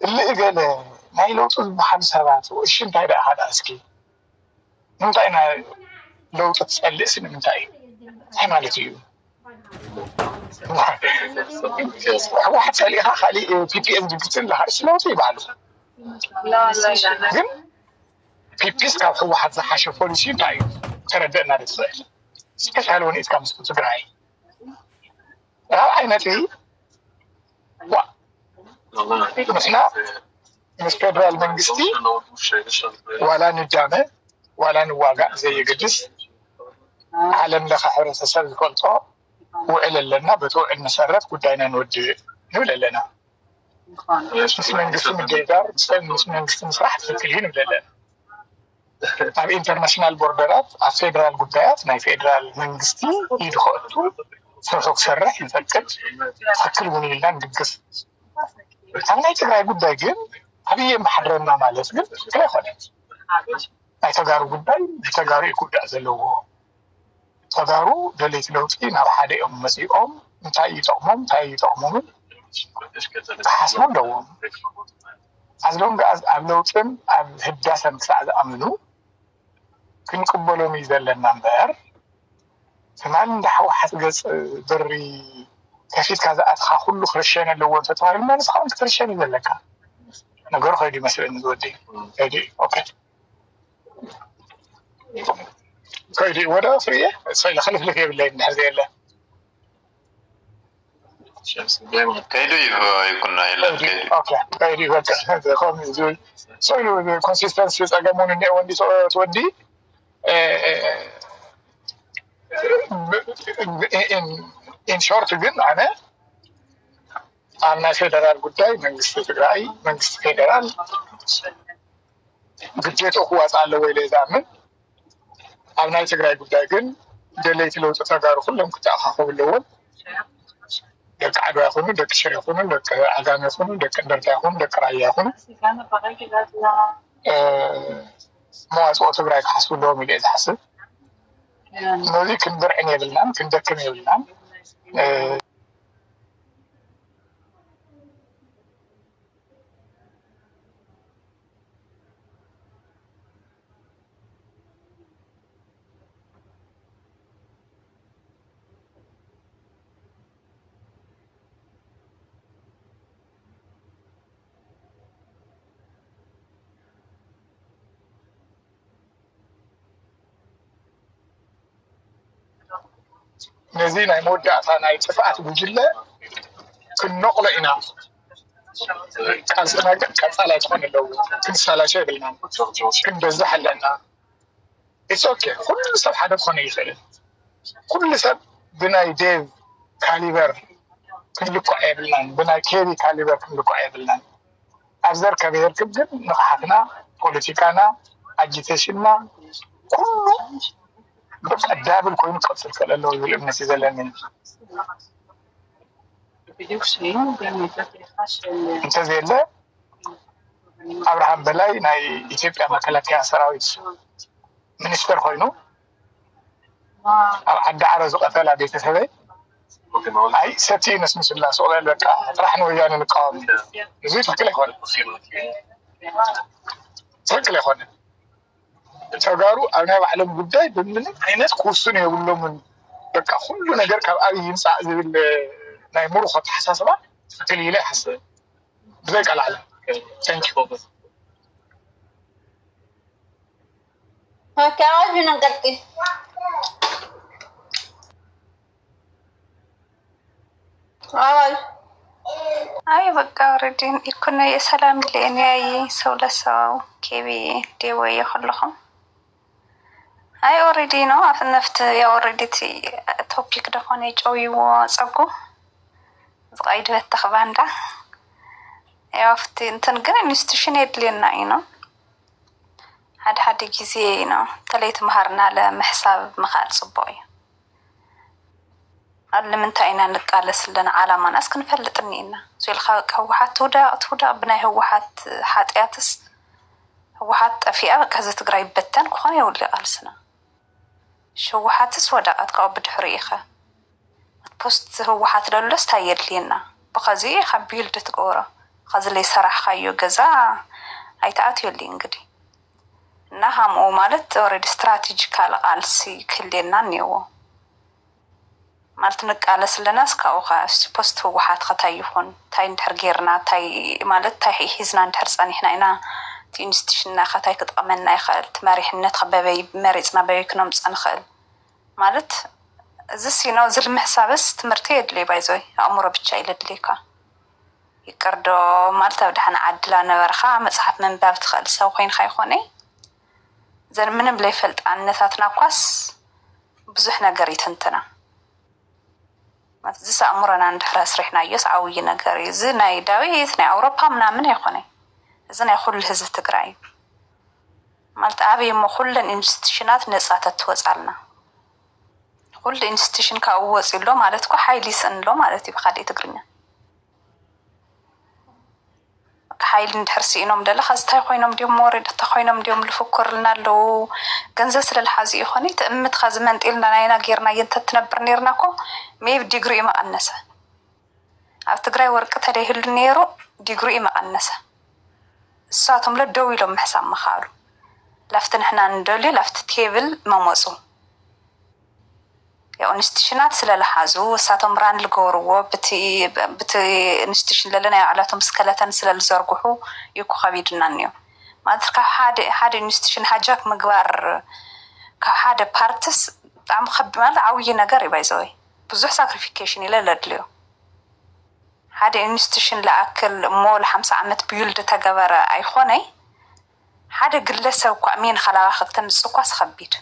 اللي قال نايلو تصبح بسبات وإيش أنت هذا هذا أسكي أنت أنا لو تسأل اسم أنت هاي مالتي واحد سألي خالي بي بي إن جبتين لها إيش لو تيبعله لا بي بي سكاف هو واحد زحش فوليسي تاي ترددنا للسؤال إيش هالون إذا كان مسكوت جراي عينتي مثلا مستقبل المنجستي ولا ندامة ولا نواقع زي قدس عالم لخ حرس السر كنتو وإلا لنا بتوع المسارات كدينا نودي ولا لنا مثل منجستي من ديدار مثل منجستي مسرح تفكرين ولا لنا على الانترناشنال بوردرات على فيدرال قدايات ناي فيدرال منجستي يدخلوا سوق سرح يفكر فكر من اللي ندقس أنا يتبع قداي جن أبي محررنا مالس جن كلا خالد يتجارو قداي يتجارو يكون أزلوه تجارو دليل لوتي نار حدا مسيئهم تاي تأمم حسب دوم أزلون جاز أملوتن أم هداسن سعد أمنو كن قبلوا ميزان للنمبر كمان ده واحد جالس دري كفيت كذا أتخا كل خرشين اللي هو فتوى ما نسخان خرشين يقولك نقول خيدي مثلا نودي خيدي أوكي خيدي ولا فريه صايل خلف لك يا بالله من هذه الله كيدو يكون إلا أوكي خيدي بقى هذا قام يزول صايل كونسيستنسي أجمعون إني وندي تودي in short ግን አነ አምና ፌደራል ጉዳይ መንግስት ትግራይ መንግስት ፌደራል ግዴታ ህዋጽ አለ ወይ ለዛምን አምና ትግራይ ጉዳይ ግን ደለይት ለውጥ ተጋሩ ሁሉም ከተአኻኸው ለወል ደቅ አድዋ ይኹኑ ደቅ ሽሬ ይኹኑ ደቅ አጋሜ ይኹኑ ደቅ እንደርታ ይኹኑ ደቅ ራያ ይኹኑ መዋጽኦ ትግራይ ክሓስቡ ኣለዎም ኢለ ዝሓስብ نوري كندر عيني بالنام كندر كمي بالنام نزين أي مودة أنا يتفقت بجلة كنقلة إنا كأنا كسالة تكون اللو كنسالة شيء بالنام كن بزح لنا it's okay كل سب حدا كون يخلي كل سب بناي ديف كاليبر كن لكو عيبلان بناي كيري كاليبر كن لكو عيبلان أفزر كبير كبير نقحنا بوليتيكانا أجيتيشنا كله بس الدابل كوين قصر كلا لو يقول ابن سيزلانين انت زي الله ابراهام بلاي ناي ኢትዮጵያ መከላከያ ሰራዊት ሚኒስተር ኮይኑ عند عرض قتل ቤተሰበይ አይ ሰቲ ነስምስላ ሶላል በቃ ጥራሕ ነው ያን ንቃወም እዚ ትክክል ይሆን ትክክል ይሆን ተጋሩ አብና ባለም ጉዳይ በምን አይነት ኩስን የብሎም በቃ ሁሉ ነገር ካብ አብይ ይንጻ ዝብል ናይ ሙሩኸ ተሐሳስባ ትክክል ይለ ሐሰብ በቃ አለ ታንክ ዩ هكذا نقدر አይ በቃ ኦሬዲ ኢኮኖ የሰላም ለኔያይ ሰው ለሰው ኬቢ ዴወ ይኸለኹም አይ ኦሬዲ ነው አፍነፍት ያ ኦሬዲ ቶፒክ ደኾነ ጨውይዎ ፀጉ ዝቃይድ በተኸባንዳ ያፍቲ እንትን ግን ኢንስቲትዩሽን የድልና ነው ሓደ ጊዜ ነው ተለይት መሃርና ለመሕሳብ መኻል ጽቦይ ለምንታይ ኢና ንቃለስ ለና ዓላማና እስክንፈልጥኒና ዝልኻ ህወሓት ተውዳ ብናይ ህወሓት ሓጢያትስ ህወሓት ጠፊኣ በቃ ህዝቢ ትግራይ በተን ክኾነ የውል ቃልስና ህወሓትስ ወዳቃት ካብ ብድሕሪ ኢኸ ፖስት ህወሓት ደሎስ ታየድልየና ብኸዚ ካብ ቢልድ ትገብሮ ኸዚ ለይ ሰራሕካዮ ገዛ ኣይተኣትየሊ እንግዲህ እና ሃምኡ ማለት ኦልሬዲ ስትራቴጂካል ቃልሲ ክህልየና እኒአዎ ማለት ንቃለስ ለና እስካው ፖስት ህወሓት ከታይ ይኹን ታይ እንድሕር ጌርና ታይ ማለት ታይ ሒዝና እንድሕር ፀኒሕና ኢና እቲ ኢንስቲትዩሽንና ከታይ ክጥቀመና ይኽእል እቲ መሪሕነት ከበበይ መሪፅና በበይ ክነምፀ ንኽእል ማለት እዚ ሲኖ ዝል ምሕሳብስ ትምህርቲ የድልይ ባይዞይ ኣእምሮ ብቻ ይለድልይካ ይቅርዶ ማለት ኣብ ድሓን ዓድላ ነበርካ መፅሓፍ ምንባብ ትኽእል ሰብ ኮይንካ ይኾነ ዘን ምንም ለይፈልጣነታትና ኳስ ብዙሕ ነገር ይትንትና እዚ ኣእምሮና እንድሕር ኣስሪሕናዮስ ዓብይ ነገር እዩ እዚ ናይ ዳዊት ናይ ኣውሮፓ ምናምን ኣይኮነ እዚ ናይ ኩሉ ህዝቢ ትግራይ ማለት ኣበይ እሞ ኩለን ኢንስቲትዩሽናት ነፃ ተትወፃልና ኩሉ ኢንስቲትዩሽን ካብ ወፂሎ ማለት እኮ ሓይሊ ይስእንሎ ማለት እዩ ብካልእ ትግርኛ ሓይሊ እንድሕር ሲኢኖም ደለ ከዝታይ ኮይኖም ድዮም ወሬድ ተኮይኖም ድዮም ልፍኩርልና ኣለው ገንዘብ ስለልሓዚ ይኾነ ትእምትካ ዝመንጢልና ናይና ጌርና የንተትነብር ነርና ኮ ሜብ ዲግሪ መቀነሰ ኣብ ትግራይ ወርቂ ተደይህሉ ነይሩ ዲግሪ መቀነሰ እሳቶም ለደው ኢሎም ምሕሳብ መኻሉ ላፍቲ ንሕና እንደልዩ ላፍቲ ቴብል መመፁ ያው ኢንስቲትዩሽናት ስለለሓዙ እሳቶም ብራን ልገበርዎ ብቲ ኢንስቲትዩሽን ለለና ያዕላቶም ስከለተን ስለልዘርግሑ ይኩ ከቢድና እኒዮ ማለት ካብ ሓደ ኢንስቲትዩሽን ሃጃክ ምግባር ካብ ሓደ ፓርትስ ብጣዕሚ ከቢ ማለት ዓብይ ነገር እዩ ባይዘወይ ብዙሕ ሳክሪፊኬሽን ኢለ ለድልዮ ሓደ ኢንስቲትዩሽን ለኣክል ሞል 50 ዓመት ቢልድ ተገበረ ኣይኮነይ ሓደ ግለሰብ እኳ ሚን ከላባኸ ክተምፅኳስ ከቢድ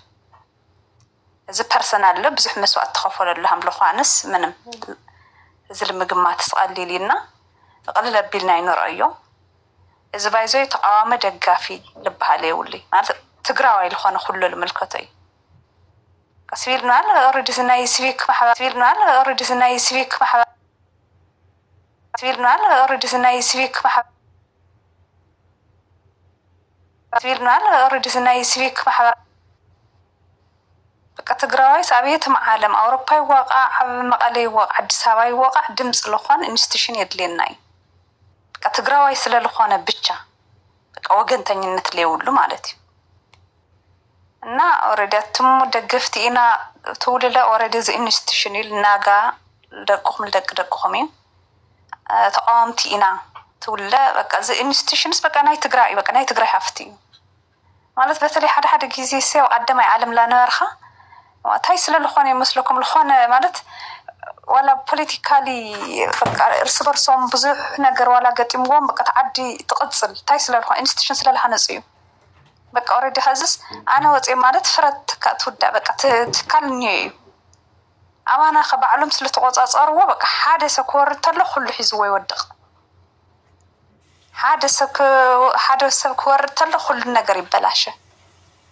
እዚ ፐርሰናል ብዙሕ መስዋዕት ተኸፈለሉ ሃምልኳንስ ምንም እዚ ልምግማት ስቀሊል ኢልና ቅልል ኣቢልና ይንርአዮ እዚ ባይዘይ ተቃዋሚ ደጋፊ ልበሃል የውልይ ማለት ትግራዋይ ዝኾነ ኩሉ ልምልከቶ እዩ ሲቪልናል ኦልሬዲ ናይ ሲቪክ ማሕበር ሲቪልናል ኦልሬዲ ናይ ሲቪክ ማሕበር ሲቪልናል ኦልሬዲ ናይ ሲቪክ ማሕበር ሲቪልናል ኦልሬዲ ናይ ሲቪክ ማሕበር በቃ ትግራዋይ ሳብየትም ዓለም ኣውሮፓ ይዋቃዕ ኣብ መቐለ ይዋቃዕ ኣዲስ ኣበባ ይዋቃዕ ድምፂ ልኾን ኢንስቲትዩሽን የድልየና እዩ በቃ ትግራዋይ ስለልኾነ ብቻ በቃ ወገንተኝነት ለየውሉ ማለት እዩ እና ኦልሬዲ እትሙ ደገፍቲ ኢና ትውልለ ኦልሬዲ እዚ ኢንስቲትዩሽን ኢል ናጋ ደቅኹም ደቅኹም እዩ ተቃዋምቲ ኢና ትውልለ በቃ እዚ ኢንስቲትዩሽንስ በቃ ናይ ትግራይ በቃ ናይ ትግራይ ሃፍቲ እዩ ማለት በተለይ ሓደ ጊዜ ሰው ቀዳማይ ዓለም ላነበርኻ እንታይ ስለልኾነ ይመስለኩም ልኾነ ማለት ዋላ ፖለቲካሊ በቃ እርስ በርሶም ብዙሕ ነገር ዋላ ገጢምዎም በቃ ተዓዲ ትቕፅል እንታይ ስለልኾነ ኢንስቲትዩሽን ስለልሃነፅ እዩ በቃ ኦልሬዲ ሕዝስ ኣነ ወፅየ ማለት ፍረት ትውዳእ በቃ ትካል እኒኦ እዩ ኣባና ከባዕሎም ስለተቆፃፀርዎ በቃ ሓደ ሰብ ክወርድ ተሎ ኩሉ ሒዝዎ ይወድቕ ሓደ ሰብ ክወርድ ተሎ ኩሉ ነገር ይበላሸ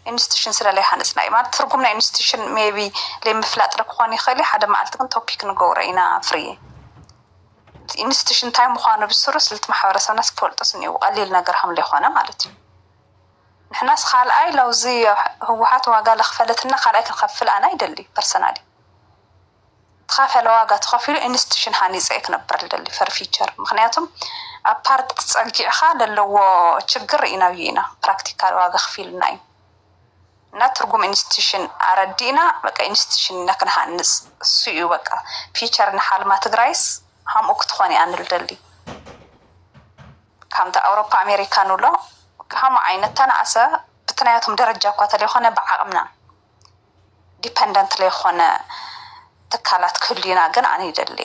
ኢንስቲትዩሽን ስለለይ ሃነፅና እዩ ማለት ትርጉም ናይ ኢንስቲትዩሽን ሜቢ ለምፍላጥ ክኾን ይኽእል ሓደ መዓልቲ ግን ቶፒክ ንገብሮ ኢና ፍርየ ኢንስቲትዩሽን እንታይ ምዃኑ ብስሩ ስልቲ ማሕበረሰብና ክፈልጦስ እኒአው ቀሊል ነገር ሃምለ ይኾነ ማለት እዩ ንሕናስ ካልኣይ ለውዚ ህወሓት ዋጋ ለኽፈለትና ካልኣይ ክንከፍል ኣነ ይደሊ ፐርሰናሊ ተኻፈለ ዋጋ ተኸፊሉ ኢንስቲትዩሽን ሃኒፀ ክነብር ልደሊ ፈር ፊቸር ምክንያቱም ኣብ ፓርቲ ፀጊዕኻ ለለዎ ችግር ኢና ኢና ፕራክቲካል ዋጋ ክፊልና እዩ እና ትርጉም ኢንስቲትዩሽን ኣረዲና በቃ ኢንስቲትዩሽን ኢና ክንሃንፅ እሱ እዩ በቃ ፊቸር ንሓልማ ትግራይስ ሃምኡ ክትኾን እያ ንልደሊ ከምቲ ኣውሮፓ ኣሜሪካ ንብሎ ከምኡ ዓይነት ተናእሰ ብትናያቶም ደረጃ እኳ ተለይኮነ ብዓቕምና ዲፐንደንት ለይኮነ ትካላት ክህልዩና ግን ኣነ ይደሊ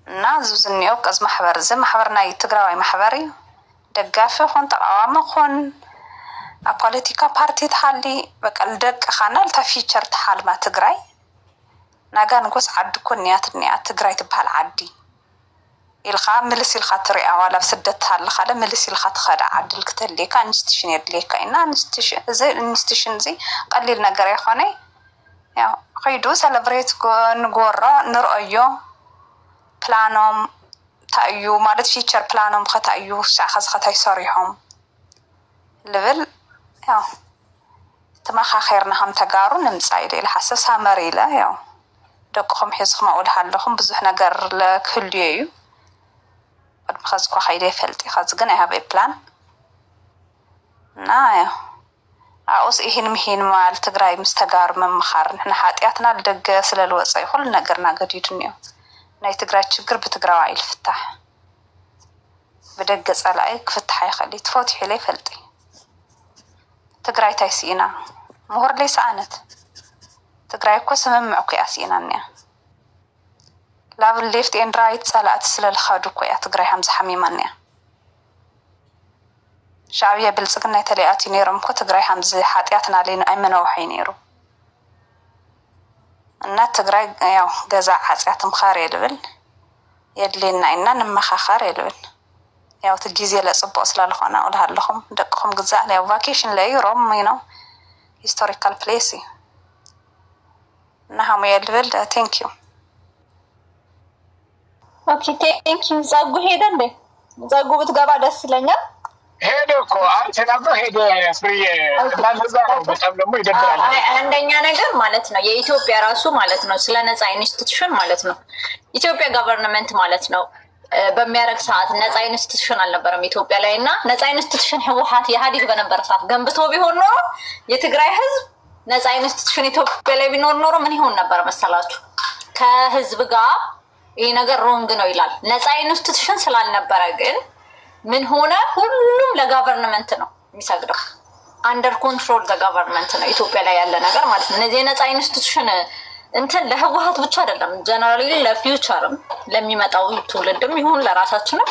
እና ዝብዝኒኦ ቀዝ ማሕበር እዚ ማሕበር ናይ ትግራዋይ ማሕበር እዩ ደጋፊ ኾን ተቃዋሚ ኾን ኣብ ፖለቲካ ፓርቲ ተሃሊ በቃ ልደቅኻና ልታ ፊቸር ተሓልማ ትግራይ ናጋ ንጎስ ዓዲ ኮን እኒያ ትግራይ ትበሃል ዓዲ ኢልኻ ምልስ ኢልካ ትሪኣ ዋላ ብስደት ተሃልኻ ምልስ ኢልካ ትኸዳ ዓዲ ልክተልየካ ኢንስቲትዩሽን የድልየካ ኢና ኢንስቲትዩሽን እዚ ቀሊል ነገር ኣይኮነ ያው ከይዱ ሰለብሬት ንጎሮ ንርአዮ ፕላኖም ታዩ ማለት ፊቸር ፕላኖም ከታዩ ሳዕኸዝ ከታይ ሰሪሖም ልብል ያው ተማኻኺርና ሃም ተጋሩ ንምፃ ኢለ ሓሰብ ሳመሪ ኢለ ያው ደቅኹም ሒዝኩም ኣውልሃ ኣለኹም ብዙሕ ነገር ለክህልዩ እዩ ቅድሚ ከዚ እኳ ከይደ ይፈልጥ ከዚ ግን ኣይሃበ ፕላን እና ያው ኣውስ ይህን ማል ትግራይ ምስ ተጋሩ መምኻር ንሕና ሓጢኣትና ልደገ ስለልወፀ ይኹል ነገርና ገዲዱ እኒኦ ናይ ትግራይ ችግር ብትግራዋይ ይልፍታሕ ብደገ ፀላኢ ክፍታሕ ይኽእል ትፈትሑ ኢለ ይፈልጥ ትግራይ እንታይ ሲኢና ምሁር ለይ ሰኣነት ትግራይ እኮ ስምምዕ እኮ እያ ሲኢና እኒኣ ላብ ሌፍት ኤንድ ራይት ፀላእቲ ስለልኸዱ እኮ እያ ትግራይ ሃምዚ ሓሚማ እኒኣ ሻዕብያ ብልፅግና ተለኣትዩ ነይሮም እኮ ትግራይ ሃምዚ ሓጢኣትና ለይኑ ኣይመነውሐይ ነይሩ እና ትግራይ ያው ገዛ ሓጢኣት ምኻር የልብል የድልየና ኢና ንመኻኻር የልብል ያው ትጊዜ ለፅቡቅ ስላልኾነ እውልሃ ኣለኹም ደቅኹም ግዛእ ያው ቫኬሽን ለይሮም ነው ሂስቶሪካል ፕሌስ እዩ እና ሃሙ የልብል ቴንክ ዩ ኦኬ ቴንክ ዩ ዛጉ ሄደ እንዴ ዛጉ ብትገባ ደስ ይለኛል ሄደ እኮ ተናግሮ ሄደ ፍሬ እናንዛ ነው በጣም ደግሞ ይደብራል አንደኛ ነገር ማለት ነው የኢትዮጵያ ራሱ ማለት ነው ስለ ነፃ ኢንስቲትዩሽን ማለት ነው ኢትዮጵያ ገቨርንመንት ማለት ነው በሚያረግ ሰዓት ነፃ ኢንስቲትዩሽን አልነበረም ኢትዮጵያ ላይና ነፃ ኢንስቲትዩሽን ህወሓት ኢህአዴግ በነበረ ሰዓት ገንብቶ ቢሆን ነው የትግራይ ህዝብ ነፃ ኢንስቲትዩሽን ኢትዮጵያ ላይ ቢኖር ኖሮ ምን ይሆን ነበር መሰላችሁ? ከህዝብ ጋር ይሄ ነገር ሮንግ ነው ይላል። ነፃ ኢንስቲትዩሽን ስላልነበረ ግን ምን ሆነ? ሁሉም ለጋቨርንመንት ነው የሚሰግደው። አንደር ኮንትሮል ለጋቨርንመንት ነው ኢትዮጵያ ላይ ያለ ነገር ማለት ነው። እነዚህ ነፃ ኢንስቲትዩሽን እንትን ለህወሓት ብቻ አይደለም፣ ጀነራሊ ለፊውቸርም ለሚመጣው ትውልድም ይሁን ለራሳችንም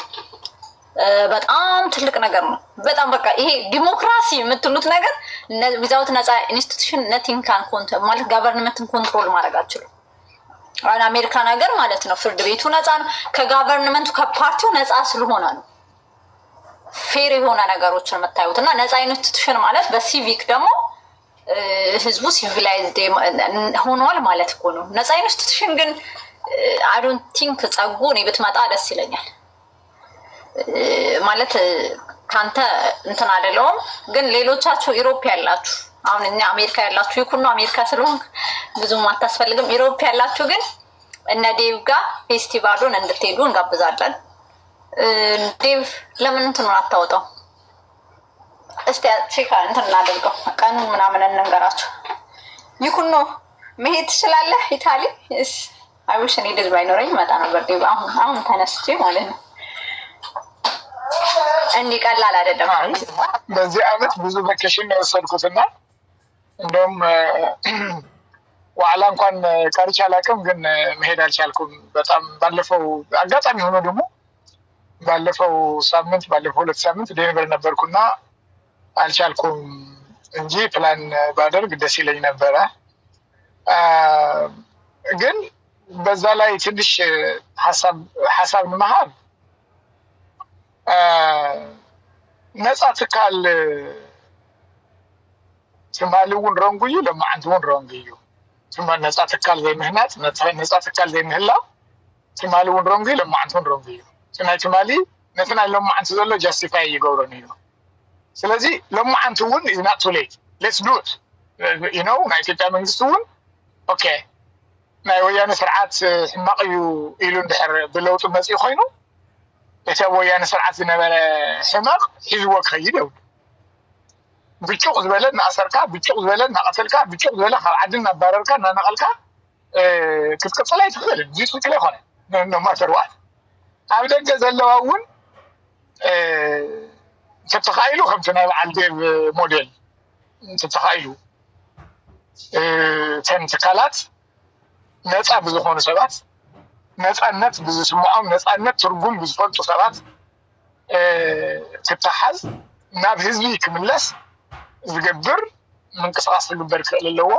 በጣም ትልቅ ነገር ነው። በጣም በቃ ይሄ ዲሞክራሲ የምትሉት ነገር ዊዛውት ነፃ ኢንስቲትዩሽን ነቲንግ ካን ኮንትሮል ማለት ጋቨርንመንትን ኮንትሮል ማድረግ አትችሉም። አሁን አሜሪካ ነገር ማለት ነው ፍርድ ቤቱ ነፃ ነው፣ ከጋቨርንመንቱ ከፓርቲው ነፃ ስለሆነ ነው ፌር የሆነ ነገሮችን የምታዩት። እና ነፃ ኢንስቲትዩሽን ማለት በሲቪክ ደግሞ ህዝቡ ሲቪላይዝድ ሆኗል ማለት እኮ ነው። ነፃ ኢንስቲትዩሽን ግን አይ ዶንት ቲንክ ጸጉ እኔ ብትመጣ ደስ ይለኛል ማለት ካንተ እንትን አይደለውም። ግን ሌሎቻችሁ ኢሮፕ ያላችሁ አሁን እኛ አሜሪካ ያላችሁ ይኩን ነው አሜሪካ ስለሆንክ ብዙም አታስፈልግም። ኢሮፕ ያላችሁ ግን እነ ዴቭ ጋር ፌስቲቫሉን እንድትሄዱ እንጋብዛለን። ዴቭ ለምን እንትን አታወጣው? እስቲ ቼክ እንትን እናደርገው ቀኑን ምናምን እንንገራችሁ። ይኩን ነው መሄድ ትችላለህ ኢታሊ? እስ አይውሽ እኔ ልጅ ባይኖረኝ መጣ ነበር ዴቭ። አሁን ተነስቼ ማለት ነው። እንዲህ ቀላል አይደለም። በዚህ አመት ብዙ ቫኬሽን የወሰድኩትና እንደውም ዋላ እንኳን ቀርቼ አላውቅም፣ ግን መሄድ አልቻልኩም። በጣም ባለፈው አጋጣሚ ሆኖ ደግሞ ባለፈው ሳምንት ባለፈው 2 ሳምንት ዴንቨር ነበርኩና አልቻልኩም እንጂ ፕላን ባደርግ ደስ ይለኝ ነበረ። ግን በዛ ላይ ትንሽ ሐሳብ ንመሃብ ነፃ ትካል ትማልውን ረንጉዩ ለማዓንትውን ረንጉዩ ትማ ነፃ ትካል ዘይ ምህናት ነፃ ትካል ዘይ ምህላ ትማልውን ረንጉዩ ለማዓንትውን ረንጉዩ ትናይ ትማሊ ነትና ለማዓንት ዘሎ ጃስቲፋይ ይገብረን እዩ። ስለዚህ ለማዓንትውን is not too late, let's do it, you know ናይ ኢትዮጵያ መንግስት እውን ኦኬ ናይ ወያነ ስርዓት ሕማቅ እዩ ኢሉ እንድሕር ብለውጡ መፅኡ ኮይኑ እቲ ወያነ ስርዓት ዝነበረ ሕማቅ ሒዝዎ ክኸይድ እዩ። ብጭቕ ዝበለ እናእሰርካ ብጭቕ ዝበለ እናቐተልካ ብጭቕ ዝበለ ካብ ዓዲ እናባረርካ እናነቐልካ ክትቅፅል ኣይትኽእልን። እዚ ትክክል ኣይኮነን ኖማተር ዋት። ኣብ ደገ ዘለዋ እውን ተተኻኢሉ ከምቲ ናይ በዓል ዴቭ ሞዴል ተተኻኢሉ ተን ትካላት ነፃ ብዝኾኑ ሰባት ነፃነት ብዝስምዖም ነፃነት ትርጉም ብዝፈልጡ ሰባት ክትሓዝ ናብ ህዝቢ ክምለስ ዝገብር ምንቅስቃስ ክግበር ክእል ኣለዎ።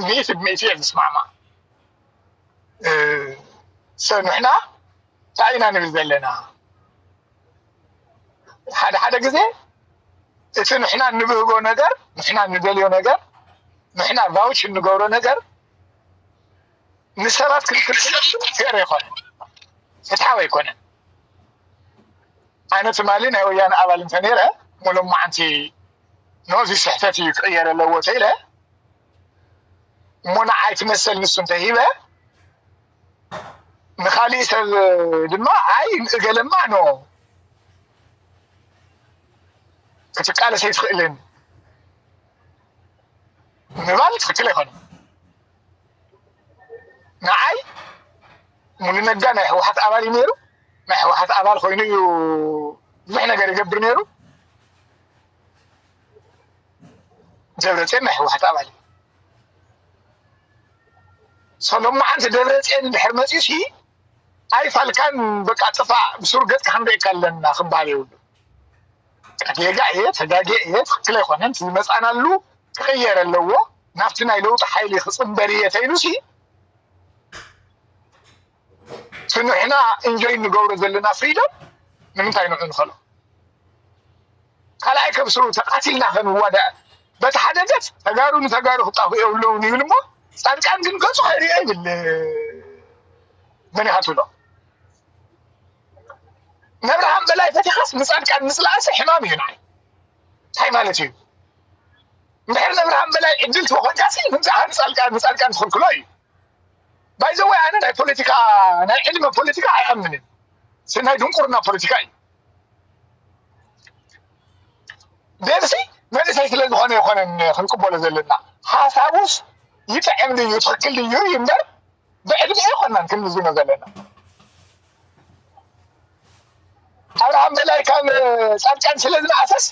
ሚእቲ ብሚእቲ ዝስማዕማዕ ንሕና እንታይ ኢና ንብል ዘለና ሓደ ግዜ እቲ ንሕና ንብህጎ ነገር ንሕና ንደልዮ ነገር ንሕና ቫውች እንገብሮ ነገር ንሰባት ክንክልክለትን ፌር ኣይኮነን፣ ፍትሓዊ ኣይኮነን። ኣነ ትማሊ ናይ ወያነ ኣባል እንተነይረ ሙሉማዓንቲ ነዚ ስሕተት እዩ ክቅየር ኣለዎ ተኢለ እሞ ንዓይ ትመሰል ንሱ እንተሂበ ንካሊእ ሰብ ድማ ኣይ እገለማ ኖ ክትቃለስ ኣይትኽእልን ምባል ትክክል ኣይኮነን። ንዓይ ሙሉ ነጋ ናይ ህወሓት ኣባል እዩ ነይሩ። ናይ ህወሓት ኣባል ኮይኑ እዩ ብዙሕ ነገር ይገብር ነይሩ። ደብረፅዮን ናይ ህወሓት ኣባል እዩ። ሎማዓንቲ ደብረፅዮን እንድሕር መፂሲ ኣይፋልካን በቃ ጥፋዕ ብሱር ገፅካ ክንሪእካ ኣለና ክበሃል የብሉ። ጌጋ እየ ተጋጌ እየ ትክክል ኣይኮነን ዝመፃናሉ ክቅየር ኣለዎ ናብቲ ናይ ለውጢ ሓይሊ ክፅምበር እየ ተኢሉሲ ንሕና እንጆይ እንገብሮ ዘለና ፍሪደም ንምንታይ ንዑ ንኸሎ? ካልኣይ ከብስሩ ተቃቲልና ከንዋዳእ በቲ ሓደ ገፅ ተጋሩ ንተጋሩ ክጣፍኡ የብለውን ይብል እሞ ፃድቃን ግን ገፁ ከይርኦ ይብል መን ኢኻ ትብሎ? ነብርሃን በላይ ፈቲኻስ ንፃድቃን ምፅላእሲ ሕማም እዩ ንዓይ። እንታይ ማለት እዩ? እንድሕር ነብርሃን በላይ ዕድል ትኮንካሲ ንፃድቃን ትኽልክሎ እዩ። ባይዘወይ ኣነ ናይ ፖለቲካ ናይ ዕድመ ፖለቲካ ኣይኣምንን። ናይ ድንቁርና ፖለቲካ እዩ። ደርሲ መንእሰይ ስለዝኾነ ይኮነን ክንቅበሎ ዘለና ሓሳቡስ ይጥዕም ድዩ ትክክል ድዩ እምበር ብዕድሜ ይኮናን ክንዝኖ ዘለና አብርሃም በላይ ካብ ጻድቃን ስለዝነኣሰስ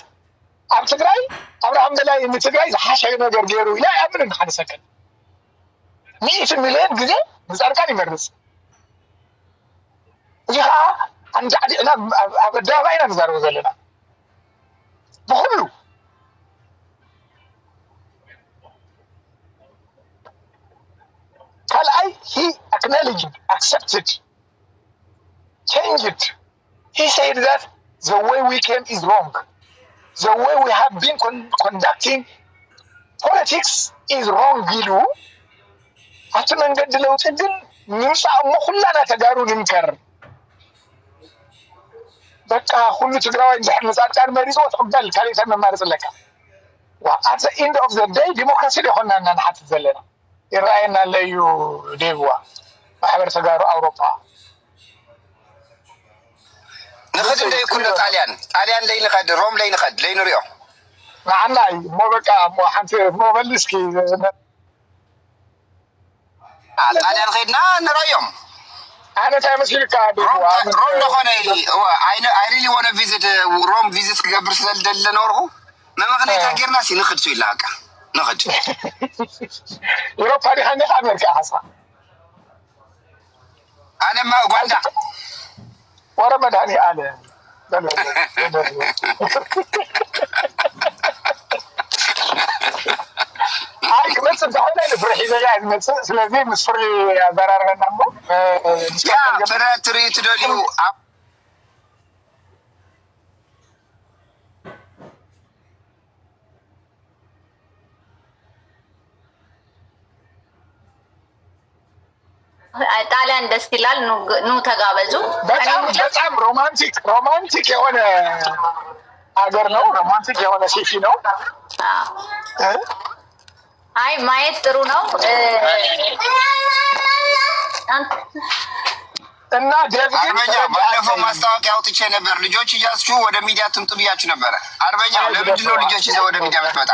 ኣብ ትግራይ አብርሃም በላይ ንትግራይ ዝሓሸ ነገር ገይሩ ኢላ ኣምን ሓደ ሰከን 100 ሚልዮን ግዜ ንጻድቃን ይመርፅ እዚኻ አንዳዕዲና ኣብ ኣደባባይና ንዛረቡ ዘለና ብኩሉ ካልኣይ he acknowledged accepted changed he said that the way we came is wrong the way we have been conducting politics is wrong ኢሉ ኣቲ መንገዲ ለውጢ ግን ንምሳእ እሞ ኩላና ተጋሩ ንምከር በቃ ሁሉ ትግራዋይ እንድሕር ንጻድቃን መሪፆ ትቕበል ካሊእ ሰብ መማርፅ ኣለካ at the end of the day ዲሞክራሲ ደይኮና ንሓትት ዘለና ይረአየና ለዩ ዴብዋ ማሕበር ተጋሩ ኣውሮፓ ንኸድ እንደይኩን ጣልያን ለይንኸድ ሮም ለይንኸድ ለይንሪኦ ንዓናይ እሞ በቃ እሞ ሓንቲ እሞ መልስኪ ጣልያን ኸድና ንረዮም ኣነ እንታይ መስልካ ሮም ዝኾነ I really want to visit ሮም ቪዚት ክገብር ስለልደለ ነበርኩ መመቕነታ ጌርና ሲ ንኽድ ሱ ኢላ በቃ ንኽድ ኤውሮፓ ዲኻ ኒኻ ኣሜሪካ ሓሳ ኣነማ ኡጋንዳ ወረ መድሃኒ ኣለ አይ ክመፅእ እንተኾይነ ንፍርሒ ዘያ ዝመፅእ ስለዚ ምስ ፍሪ ኣዘራርበና እሞ ፍረ ትርኢ ትደልዩ ጣሊያን ደስ ይላል ኑ ተጋበዙ በጣም ሮማንቲክ የሆነ ሀገር ነው ሮማንቲክ የሆነ ሲቲ ነው አይ ማየት ጥሩ ነው እና አርበኛ ባለፈው ማስታወቂያ አውጥቼ ነበር ልጆች እያስችሁ ወደ ሚዲያ ትምጡ ብያችሁ ነበረ አርበኛው ለምንድን ነው ልጆች ይዘው ወደ ሚዲያ የምትመጣ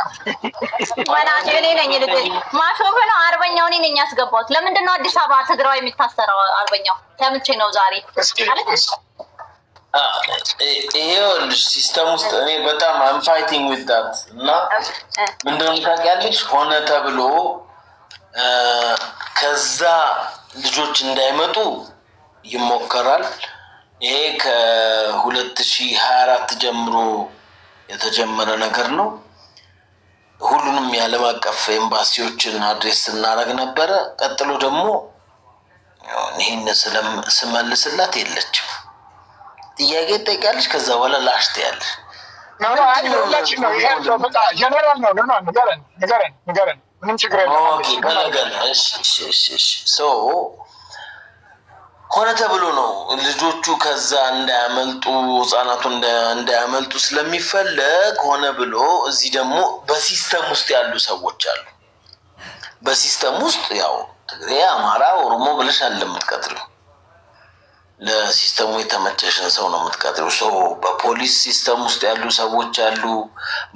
ወላሂ እኔ ነኝ ልጅ ማሾፍ ነው አርበኛው እኔ ነኝ ያስገባሁት ለምንድን ነው አዲስ አበባ ትግራይ የሚታሰረው አርበኛው ተምቼ ነው ዛሬ ይሄው ሲስተም ውስጥ እኔ በጣም I'm fighting with that እና ምንድነው ታውቂያለሽ ሆነ ተብሎ ከዛ ልጆች እንዳይመጡ ይሞከራል ይሄ ከ2024 ጀምሮ የተጀመረ ነገር ነው ሁሉንም የዓለም አቀፍ ኤምባሲዎችን አድሬስ እናደርግ ነበረ ቀጥሎ ደግሞ ይሄን ስመልስላት የለችም ጥያቄ ጠይቃለች ከዛ በኋላ ላሽተ ያለ ነው አይደለችም ነው ይሄ በቃ ጀነራል ነው ንገረን ምንም ችግር የለም ኦኬ እሺ ሶ ሆነ ተብሎ ነው ልጆቹ ከዛ እንዳያመልጡ ህፃናቱ እንዳያመልጡ ስለሚፈለግ ሆነ ብሎ እዚህ ደግሞ በሲስተም ውስጥ ያሉ ሰዎች አሉ በሲስተም ውስጥ ያው ትግሬ አማራ ኦሮሞ ብለሽ አለምትቀጥሪው ለሲስተሙ የተመቸሽን ሰው ነው የምትቀጥሪው ሰው በፖሊስ ሲስተም ውስጥ ያሉ ሰዎች አሉ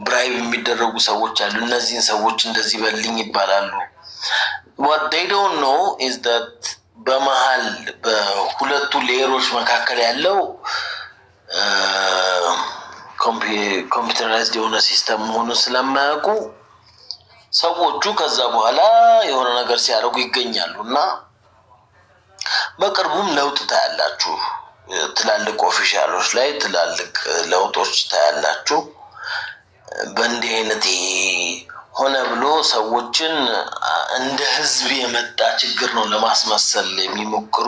ብራይብ የሚደረጉ ሰዎች አሉ እነዚህን ሰዎች እንደዚህ በልኝ ይባላሉ what they don't know is that በመሃል በሁለቱ ሌየሮች መካከል ያለው ኮምፒውተራይዝድ የሆነ ሲስተም መሆኑን ስለማያውቁ ሰዎቹ ከዛ በኋላ የሆነ ነገር ሲያደርጉ ይገኛሉ እና በቅርቡም ለውጥ ታያላችሁ ትላልቅ ኦፊሻሎች ላይ ትላልቅ ለውጦች ታያላችሁ በእንዲህ አይነት ሆነ ብሎ ሰዎችን እንደ ህዝብ የመጣ ችግር ነው ለማስመሰል የሚሞክሩ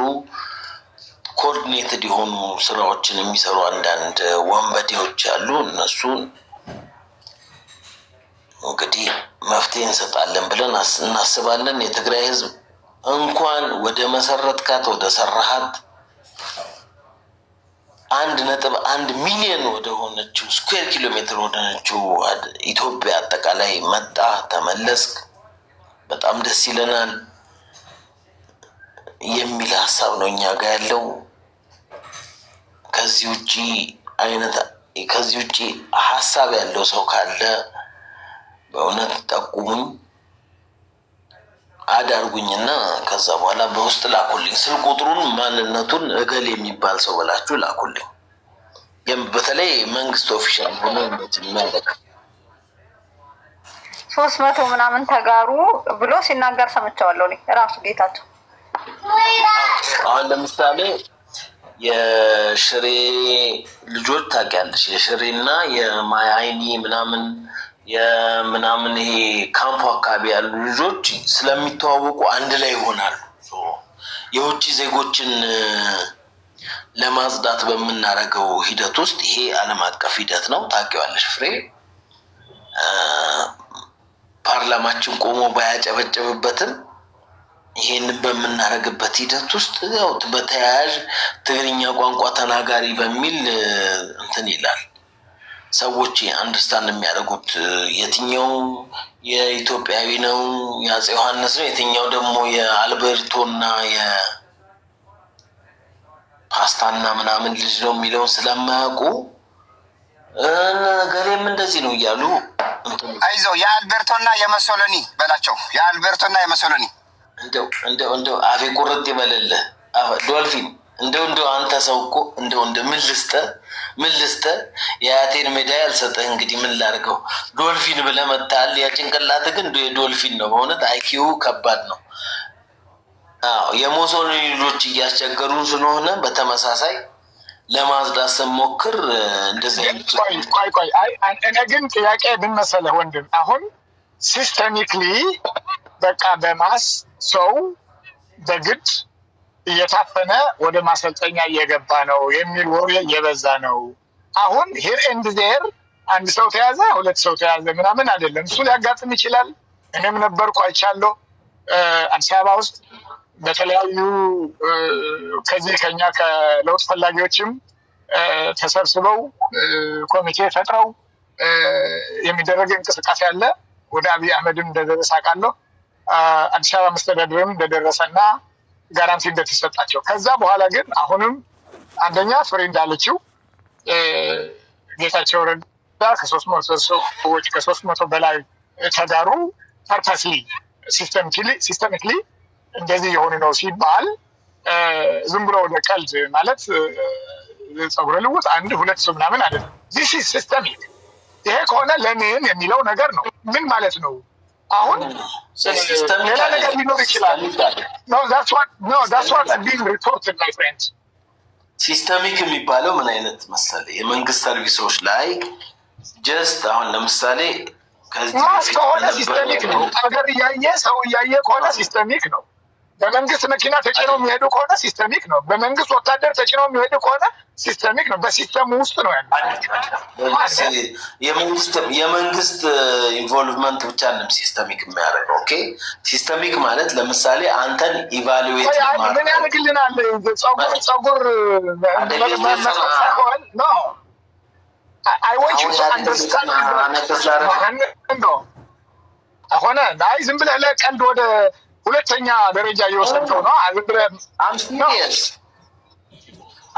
ኮኦርዲኔትድ የሆኑ ስራዎችን የሚሰሩ አንዳንድ ወንበዴዎች አሉ እነሱን እንግዲህ መፍትሄ እንሰጣለን ብለን እናስባለን የትግራይ ህዝብ እንኳን ወደ መሰረትካት ወደ ሰራሃት 1.1 ሚሊዮን ወደ ሆነችው ስኩዌር ኪሎ ሜትር ወደ ሆነችው ኢትዮጵያ አጠቃላይ መጣ ተመለስክ በጣም ደስ ይለናል የሚል ሐሳብ ነው እኛ ጋር ያለው ከዚህ ውጪ ሐሳብ ያለው ሰው ካለ በእውነት ጠቁሙኝ አዳርጉኝና ከዛ በኋላ በውስጥ ላኩልኝ። ስልክ ቁጥሩን ማንነቱን እገሌ የሚባል ሰው ብላችሁ ላኩልኝ። በተለይ መንግስት ኦፊሻል ሆኖ እንደሚያደርግ 300 ምናምን ተጋሩ ብሎ ሲናገር ሰምቻለሁ እኔ ራሱ ጌታቸው። አሁን ለምሳሌ የሽሬ ልጆች ታውቂያለሽ? የሽሬና የማያይኒ ምናምን የምናምን ይሄ ካምፖ አካባቢ ያሉ ልጆች ስለሚተዋወቁ አንድ ላይ ይሆናሉ። የውጭ ዜጎችን ለማጽዳት በምናደርገው ሂደት ውስጥ ይሄ ዓለም አቀፍ ሂደት ነው። ታውቂዋለሽ ፍሬ። ፓርላማችን ቆሞ ባያጨበጨብበትም ይሄንን በምናደርግበት ሂደት ውስጥ ያው በተያያዥ ትግርኛ ቋንቋ ተናጋሪ በሚል እንትን ይላል። ሰዎች አንደርስታንድ የሚያደርጉት የትኛው የኢትዮጵያዊ ነው የአፄ ዮሐንስ ነው የትኛው ደግሞ የአልበርቶና የፓስታና ምናምን ልጅ ነው የሚለውን ስለማያውቁ ገሌም እንደዚህ ነው እያሉ አይዞህ የአልበርቶና የመሶሎኒ በላቸው። የአልበርቶና የመሶሎኒ እንደው አፌ ቁርጥ ይበልልህ ዶልፊን እንደው አንተ ሰው እኮ እንደው ምን ልስተ የአያቴን ሜዳይ አልሰጠህ። እንግዲህ ምን ላድርገው? ዶልፊን ብለህ መታል። ያ ጭንቅላት ግን የዶልፊን ነው። በእውነት አይኪው ከባድ ነው። አዎ የሞሶሎኒ ልጆች እያስቸገሩን ስለሆነ በተመሳሳይ ለማጽዳት ስንሞክር እንደዚህ ቆይ እኔ ግን ጥያቄ ምን መሰለህ ወንድም፣ አሁን ሲስተሚክሊ በቃ በማስ ሰው በግድ እየታፈነ ወደ ማሰልጠኛ እየገባ ነው የሚል ወሬ እየበዛ ነው። አሁን ሂር ኤንድ ዜር አንድ ሰው ተያዘ፣ ሁለት ሰው ተያዘ ምናምን አይደለም። እሱ ሊያጋጥም ይችላል። እኔም ነበርኩ አይቻለሁ። አዲስ አበባ ውስጥ በተለያዩ ከዚህ ከኛ ከለውጥ ፈላጊዎችም ተሰብስበው ኮሚቴ ፈጥረው የሚደረግ እንቅስቃሴ አለ። ወደ አብይ አህመድም እንደደረሰ አውቃለሁ። አዲስ አበባ መስተዳድርም እንደደረሰና ጋራንቲ እንደተሰጣቸው። ከዛ በኋላ ግን አሁንም አንደኛ ፍሬ እንዳለችው ጌታቸው ረዳ ከ300 ሰዎች ከ300 በላይ ተጋሩ ፐርፐስሊ ሲስተሚክሊ እንደዚህ የሆኑ ነው ሲባል ዝም ብሎ ወደ ቀልድ ማለት ጸጉረ ልውጥ አንድ ሁለት ሰው ምናምን አይደለም። ዚስ ኢዝ ሲስተሚክ። ይሄ ከሆነ ለምን የሚለው ነገር ነው። ምን ማለት ነው? አሁን ሌላ ነገር ሊኖር ይችላል። ሲስተሚክ የሚባለው ምን አይነት መሰለ? የመንግስት ሰርቪሶች ላይ ጀስት አሁን ለምሳሌ ከሆነ ሲስተሚክ ነው። ሀገር እያየ ሰው እያየ ከሆነ ሲስተሚክ ነው። በመንግስት መኪና ተጭነው የሚሄዱ ከሆነ ሲስተሚክ ነው። በመንግስት ወታደር ተጭነው የሚሄዱ ከሆነ ሲስተሚክ ነው። በሲስተም ውስጥ ነው ያለው። የመንግስት ኢንቮልቭመንት ብቻ ነው ሲስተሚክ የሚያደርገው። ኦኬ ሲስተሚክ ማለት ለምሳሌ አንተን ኢቫሉዌት ምን ያደርግልናል? ጸጉር መሳሳሆን ነው። I want you to understand አሁን አይ ዝም ብለህ ለቀልድ ወደ ሁለተኛ ደረጃ እየወሰድከው ነው።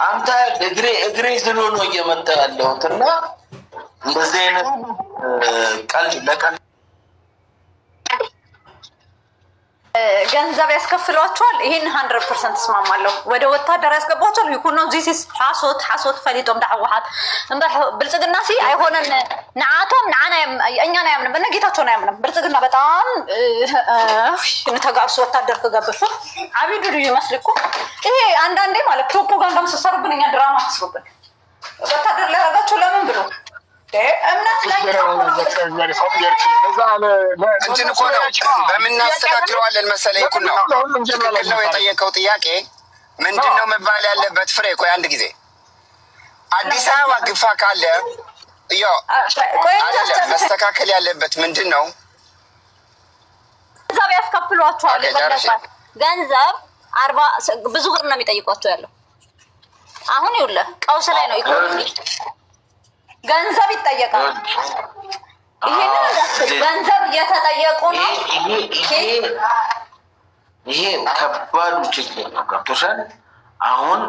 አንተ እግሬ ዝሎ ነው እየመጣ ያለሁት እና እንደዚህ አይነት ቀልድ ለቀልድ ገንዘብ ያስከፍሏቸዋል። ይሄን 100% እስማማለሁ። ወደ ወታደር ያስገቧቸዋል። ይኩኖ ዚስ ሓሶት ፈሊጦም ዳዕዋሓት እንደ ብልጽግና ሲ አይሆነን ንዓቶም ንዓና እኛና ያምንም በነጌታቸው ነው ያምንም። ብልጽግና በጣም እንተጋርሱ ወታደር ከገበሹ አቢዱ ይመስልኩ። ይሄ አንዳንዴ ማለት ፕሮፓጋንዳ መስሰሩብን እኛ ድራማ መስሩብን ወታደር ሊያረጋቸው ለምን ብሎ እምነት ላይ እንትን እኮ ነው በምናስተካክለዋለን መሰለኝ እኮ ነው። ትክክል ነው የጠየቀው ጥያቄ ምንድን ነው መባል ያለበት? ፍሬ ቆይ አንድ ጊዜ አዲስ አበባ ግፋ ካለ መስተካከል ያለበት ምንድን ነው? ገንዘብ ያስከፍሏቸዋል። ገንዘብ 40 ብዙ ብር ነው የሚጠይቋቸው ያለው። አሁን ይኸውልህ ቀውስ ላይ ነው ኢኮኖሚ ገንዘብ ይጠየቃል። ይሄንን ገንዘብ እየተጠየቁ ነው። ይሄ ከባዱ ችግር ነው። ገብቶሻል? አሁን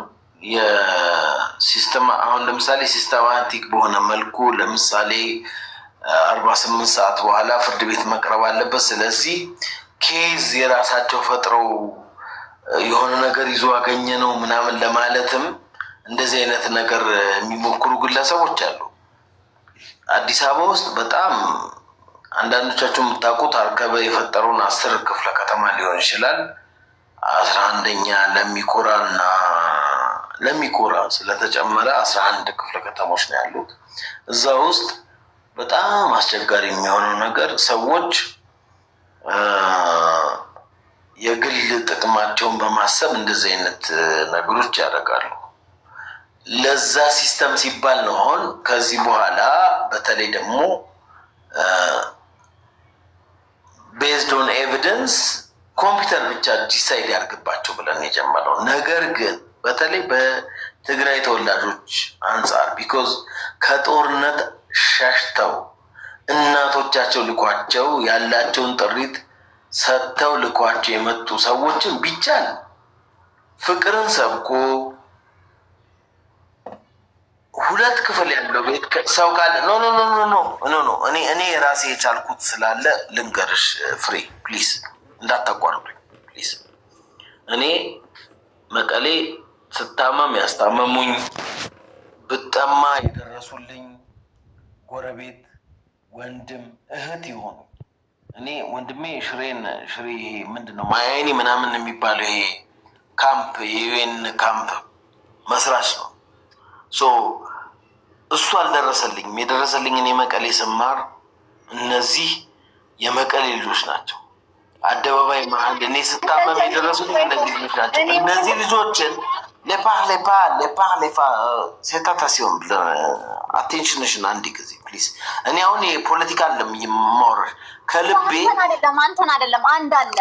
የሲስተም አሁን ለምሳሌ ሲስተማቲክ በሆነ መልኩ ለምሳሌ 48 ሰዓት በኋላ ፍርድ ቤት መቅረብ አለበት። ስለዚህ ኬዝ የራሳቸው ፈጥረው የሆነ ነገር ይዞ አገኘ ነው ምናምን ለማለትም እንደዚህ አይነት ነገር የሚሞክሩ ግለሰቦች አሉ። አዲስ አበባ ውስጥ በጣም አንዳንዶቻችሁ የምታውቁት አርከበ የፈጠረውን 10 ክፍለ ከተማ ሊሆን ይችላል። 11ኛ ለሚኮራ እና ለሚኮራ ስለተጨመረ 11 ክፍለ ከተሞች ነው ያሉት። እዛ ውስጥ በጣም አስቸጋሪ የሚሆነው ነገር ሰዎች የግል ጥቅማቸውን በማሰብ እንደዚህ አይነት ነገሮች ያደርጋሉ። ለዛ ሲስተም ሲባል ነው አሁን ከዚህ በኋላ በተለይ ደግሞ ቤዝድ ኦን ኤቪደንስ ኮምፒውተር ብቻ ዲሳይድ ያርግባቸው ብለን የጀመረው። ነገር ግን በተለይ በትግራይ ተወላጆች አንጻር ቢኮዝ ከጦርነት ሸሽተው እናቶቻቸው ልኳቸው ያላቸውን ጥሪት ሰጥተው ልኳቸው የመጡ ሰዎችን ቢቻል ፍቅርን ሰብኮ 2 ክፍል ያለው ቤት ሰው ካለ ኖ እኔ ራሴ የቻልኩት ስላለ ልንገርሽ ፍሬ ፕሊዝ እንዳታቋርጡኝ ፕሊዝ። እኔ መቀሌ ስታመም ያስታመሙኝ ብጠማ የደረሱልኝ ጎረቤት ወንድም እህት ይሆኑ። እኔ ወንድሜ ሽሬ ምንድነው ማያይኒ ምናምን የሚባለው ይሄ ካምፕ የዩኤን ካምፕ መስራች ነው። እሱ አልደረሰልኝም። የደረሰልኝ እኔ መቀሌ ስማር እነዚህ የመቀሌ ልጆች ናቸው። አደባባይ መሀል እኔ ስታመም የደረሱልኝ እነዚህ ልጆች ናቸው። እነዚህ ልጆችን ሌፓ ሴታታሲዮን አቴንሽንሽን አንድ ጊዜ ፕሊዝ። እኔ አሁን የፖለቲካ አለም የማወራሽ ከልቤ አንተን አይደለም። አንድ አለ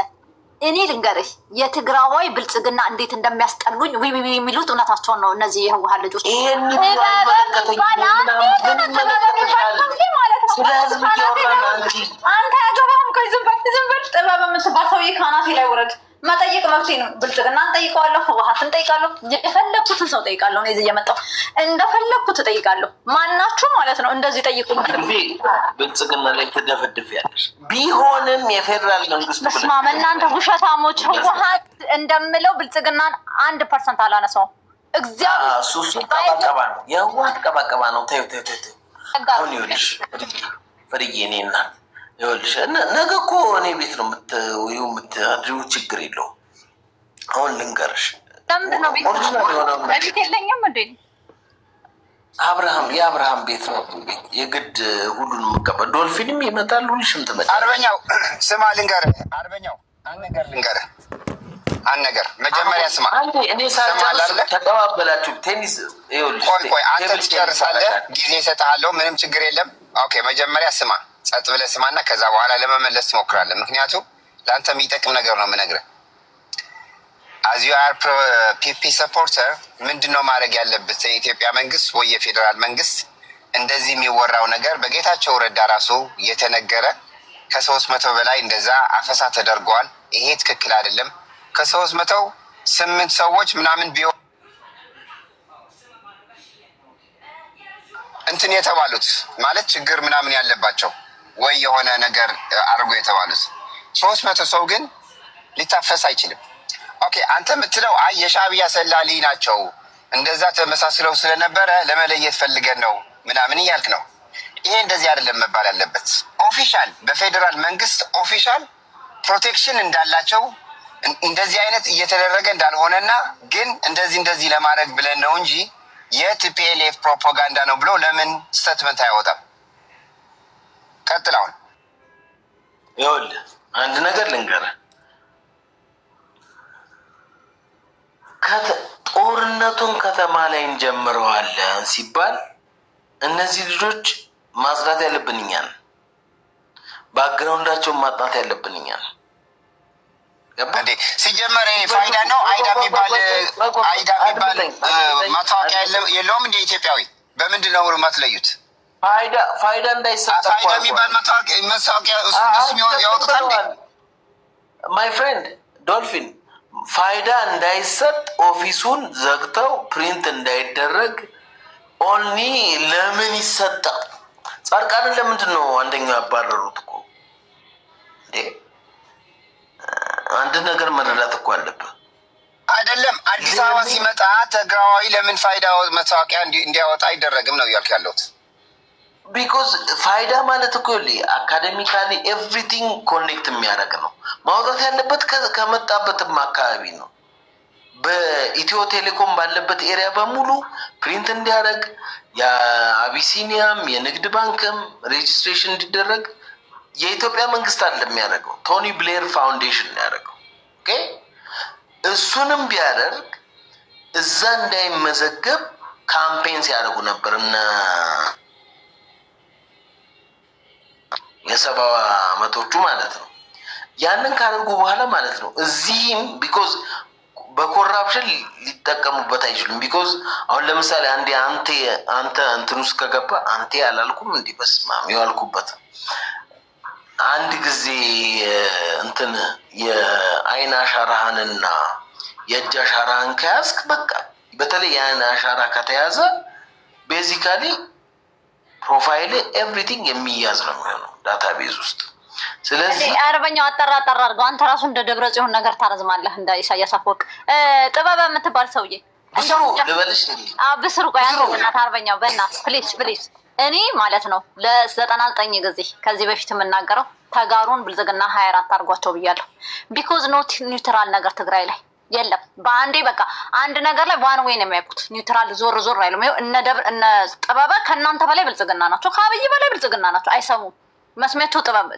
እኔ ልንገርህ የትግራዋይ ብልጽግና እንዴት እንደሚያስጠሉኝ የሚሉት እውነታቸውን ነው። እነዚህ የህወሓት ልጆች አንተ ያገባም እኮ ዝም በል ጥበብ የምትባል ሰውዬ ካናቴ ላይ ውረድ። መጠየቅ መብቴ ነው። ብልጽግና እንጠይቀዋለሁ፣ ህወሓት እንጠይቃለሁ፣ የፈለግኩትን ሰው ጠይቃለሁ። እኔ እዚህ እየመጣሁ እንደፈለግኩት እጠይቃለሁ። ማናችሁ ማለት ነው እንደዚህ ጠይቁ። ብልጽግና ላይ ትደፈድፍ ያለሽ ቢሆንም የፌዴራል መንግስት መስማም እናንተ ውሸታሞች። ህወሓት እንደምለው ብልጽግናን 1% አላነሳውም። እግዚአብሔር ሱሱ ቀባቀባ ነው፣ የህወሓት ቀባቀባ ነው። ተይው አሁን ይኸውልሽ ፍርዬ እኔ እናት ይኸውልሽ ነገ እኮ እኔ ቤት ነው የምታድሪው፣ ችግር የለውም። አሁን ልንገርሽ ለምንድነው ቤት የለኝም እንዴ? የአብርሃም ቤት ነው ቤት የግድ ሁሉንም መቀበል። ዶልፊንም ይመጣል፣ ሁልሽም ትመጣ። አርበኛው ስማ ልንገርህ፣ አንድ ነገር መጀመሪያ ስማ። እኔ ሳልጨርስ ተቀባበላችሁ ቴኒስ ይኸውልሽ። ቆይ አንተ ትጨርሳለህ፣ ጊዜ እሰጥሃለሁ፣ ምንም ችግር የለም። ኦኬ መጀመሪያ ስማ፣ ጸጥ ብለህ ስማና ከዛ በኋላ ለመመለስ ትሞክራለህ። ምክንያቱም ለአንተ የሚጠቅም ነገር ነው የምነግርህ። አዝ ዩ አር ፒፒ ሰፖርተር ምንድነው ማድረግ ያለበት የኢትዮጵያ መንግስት ወይ የፌዴራል መንግስት? እንደዚህ የሚወራው ነገር በጌታቸው ረዳ ራሱ የተነገረ ከ300 በላይ እንደዛ አፈሳ ተደርገዋል። ይሄ ትክክል አይደለም። ከ308 ሰዎች ምናምን ቢሆን እንትን የተባሉት ማለት ችግር ምናምን ያለባቸው ወይ የሆነ ነገር አድርጎ የተባሉት 300 ሰው ግን ሊታፈስ አይችልም። ኦኬ አንተ የምትለው አይ የሻዕቢያ ሰላሊ ናቸው እንደዛ ተመሳስለው ስለነበረ ለመለየት ፈልገን ነው ምናምን እያልክ ነው። ይሄ እንደዚህ አይደለም መባል ያለበት። ኦፊሻል በፌዴራል መንግስት ኦፊሻል ፕሮቴክሽን እንዳላቸው እንደዚህ አይነት እየተደረገ እንዳልሆነና ግን እንደዚህ ለማድረግ ብለን ነው እንጂ የቲፒኤልኤፍ ፕሮፓጋንዳ ነው ብሎ ለምን ስቴትመንት አይወጣም? ቀጥላውን ይኸውልህ አንድ ነገር ልንገርህ። ጦርነቱን ከተማ ላይ እንጀምረዋለን ሲባል እነዚህ ልጆች ማጽዳት ያለብን እኛ ነን። ባክግራውንዳቸውን ማጥናት ያለብን እኛ ነን። እንዴ ሲጀመር ፋይዳ ነው አይዳ የሚባል መታወቂያ የለውም እንደ ኢትዮጵያዊ በምንድን ነው የማትለዩት? ፋይዳ እንዳይሰጥ ፋይዳ የሚባል መታወቂያ ያወጡታል። ማይ ፍሬንድ ዶልፊን ፋይዳ እንዳይሰጥ ኦፊሱን ዘግተው ፕሪንት እንዳይደረግ ኦንሊ ለምን ይሰጣል? ጻድቃንን ለምንድን ነው አንደኛው ያባረሩት እኮ እንዴ? አንድ ነገር መረዳት እኮ አለብህ። አይደለም አዲስ አበባ ሲመጣ ትግራዋይ ለምን ፋይዳ መታወቂያ እንዲያወጣ አይደረግም ነው እያልክ ያለሁት። ቢኮዝ ፋይዳ ማለት እኮ አካዴሚካሊ ኤቭሪቲንግ ኮኔክት የሚያደርግ ነው። ማውጣት ያለበት ከመጣበትም አካባቢ ነው። በኢትዮ ቴሌኮም ባለበት ኤሪያ በሙሉ ፕሪንት እንዲያደርግ የአቢሲኒያም የንግድ ባንክም ሬጅስትሬሽን እንዲደረግ የኢትዮጵያ መንግስት አለ የሚያደርገው። ቶኒ ብሌር ፋውንዴሽን ያደረገው። ኦኬ እሱንም ቢያደርግ እዛ እንዳይመዘገብ ካምፔን ሲያደርጉ ነበር እና የሰባ ዓመቶቹ ማለት ነው። ያንን ካደርጉ በኋላ ማለት ነው እዚህም ቢኮዝ በኮራፕሽን ሊጠቀሙበት አይችሉም። ቢኮዝ አሁን ለምሳሌ አንተ እንትን ውስጥ ከገባ አንተ ያላልኩም እንዲህ በስማም ያልኩበት አንድ ጊዜ እንትን የአይን አሻራህንና የእጅ አሻራህን ከያዝክ በቃ በተለይ የአይን አሻራ ከተያዘ ቤዚካሊ ፕሮፋይል ኤቭሪቲንግ የሚያዝ ነው የሚሆነው ዳታቤዝ ውስጥ። ስለዚህ አርበኛው አጠራ አድርገው አንተ ራሱ እንደ ደብረ ጽዮን ነገር ታረዝማለህ እንደ ኢሳያስ አፈወርቅ ጥበበ የምትባል ሰውዬ ብስሩ ልበልሽ እንዴ? ብስሩ ቆይ አንተ በእናትህ አርበኛው በእናትህ ፕሊዝ እኔ ማለት ነው ለ99 ጊዜ ከዚህ በፊት የምናገረው ተጋሩን ብልጽግና 24 አድርጓቸው ብያለሁ። ቢኮዝ ኖት ኒውትራል ነገር ትግራይ ላይ የለም። በአንዴ በቃ አንድ ነገር ላይ ዋን ዌይ ነው የሚያውቁት። ኒውትራል ዞር አይሉም። እነ ጥበበ ከእናንተ በላይ ብልጽግና ናቸው፣ ከአብይ በላይ ብልጽግና ናቸው። አይሰሙም። መስሜቱ ጥበብ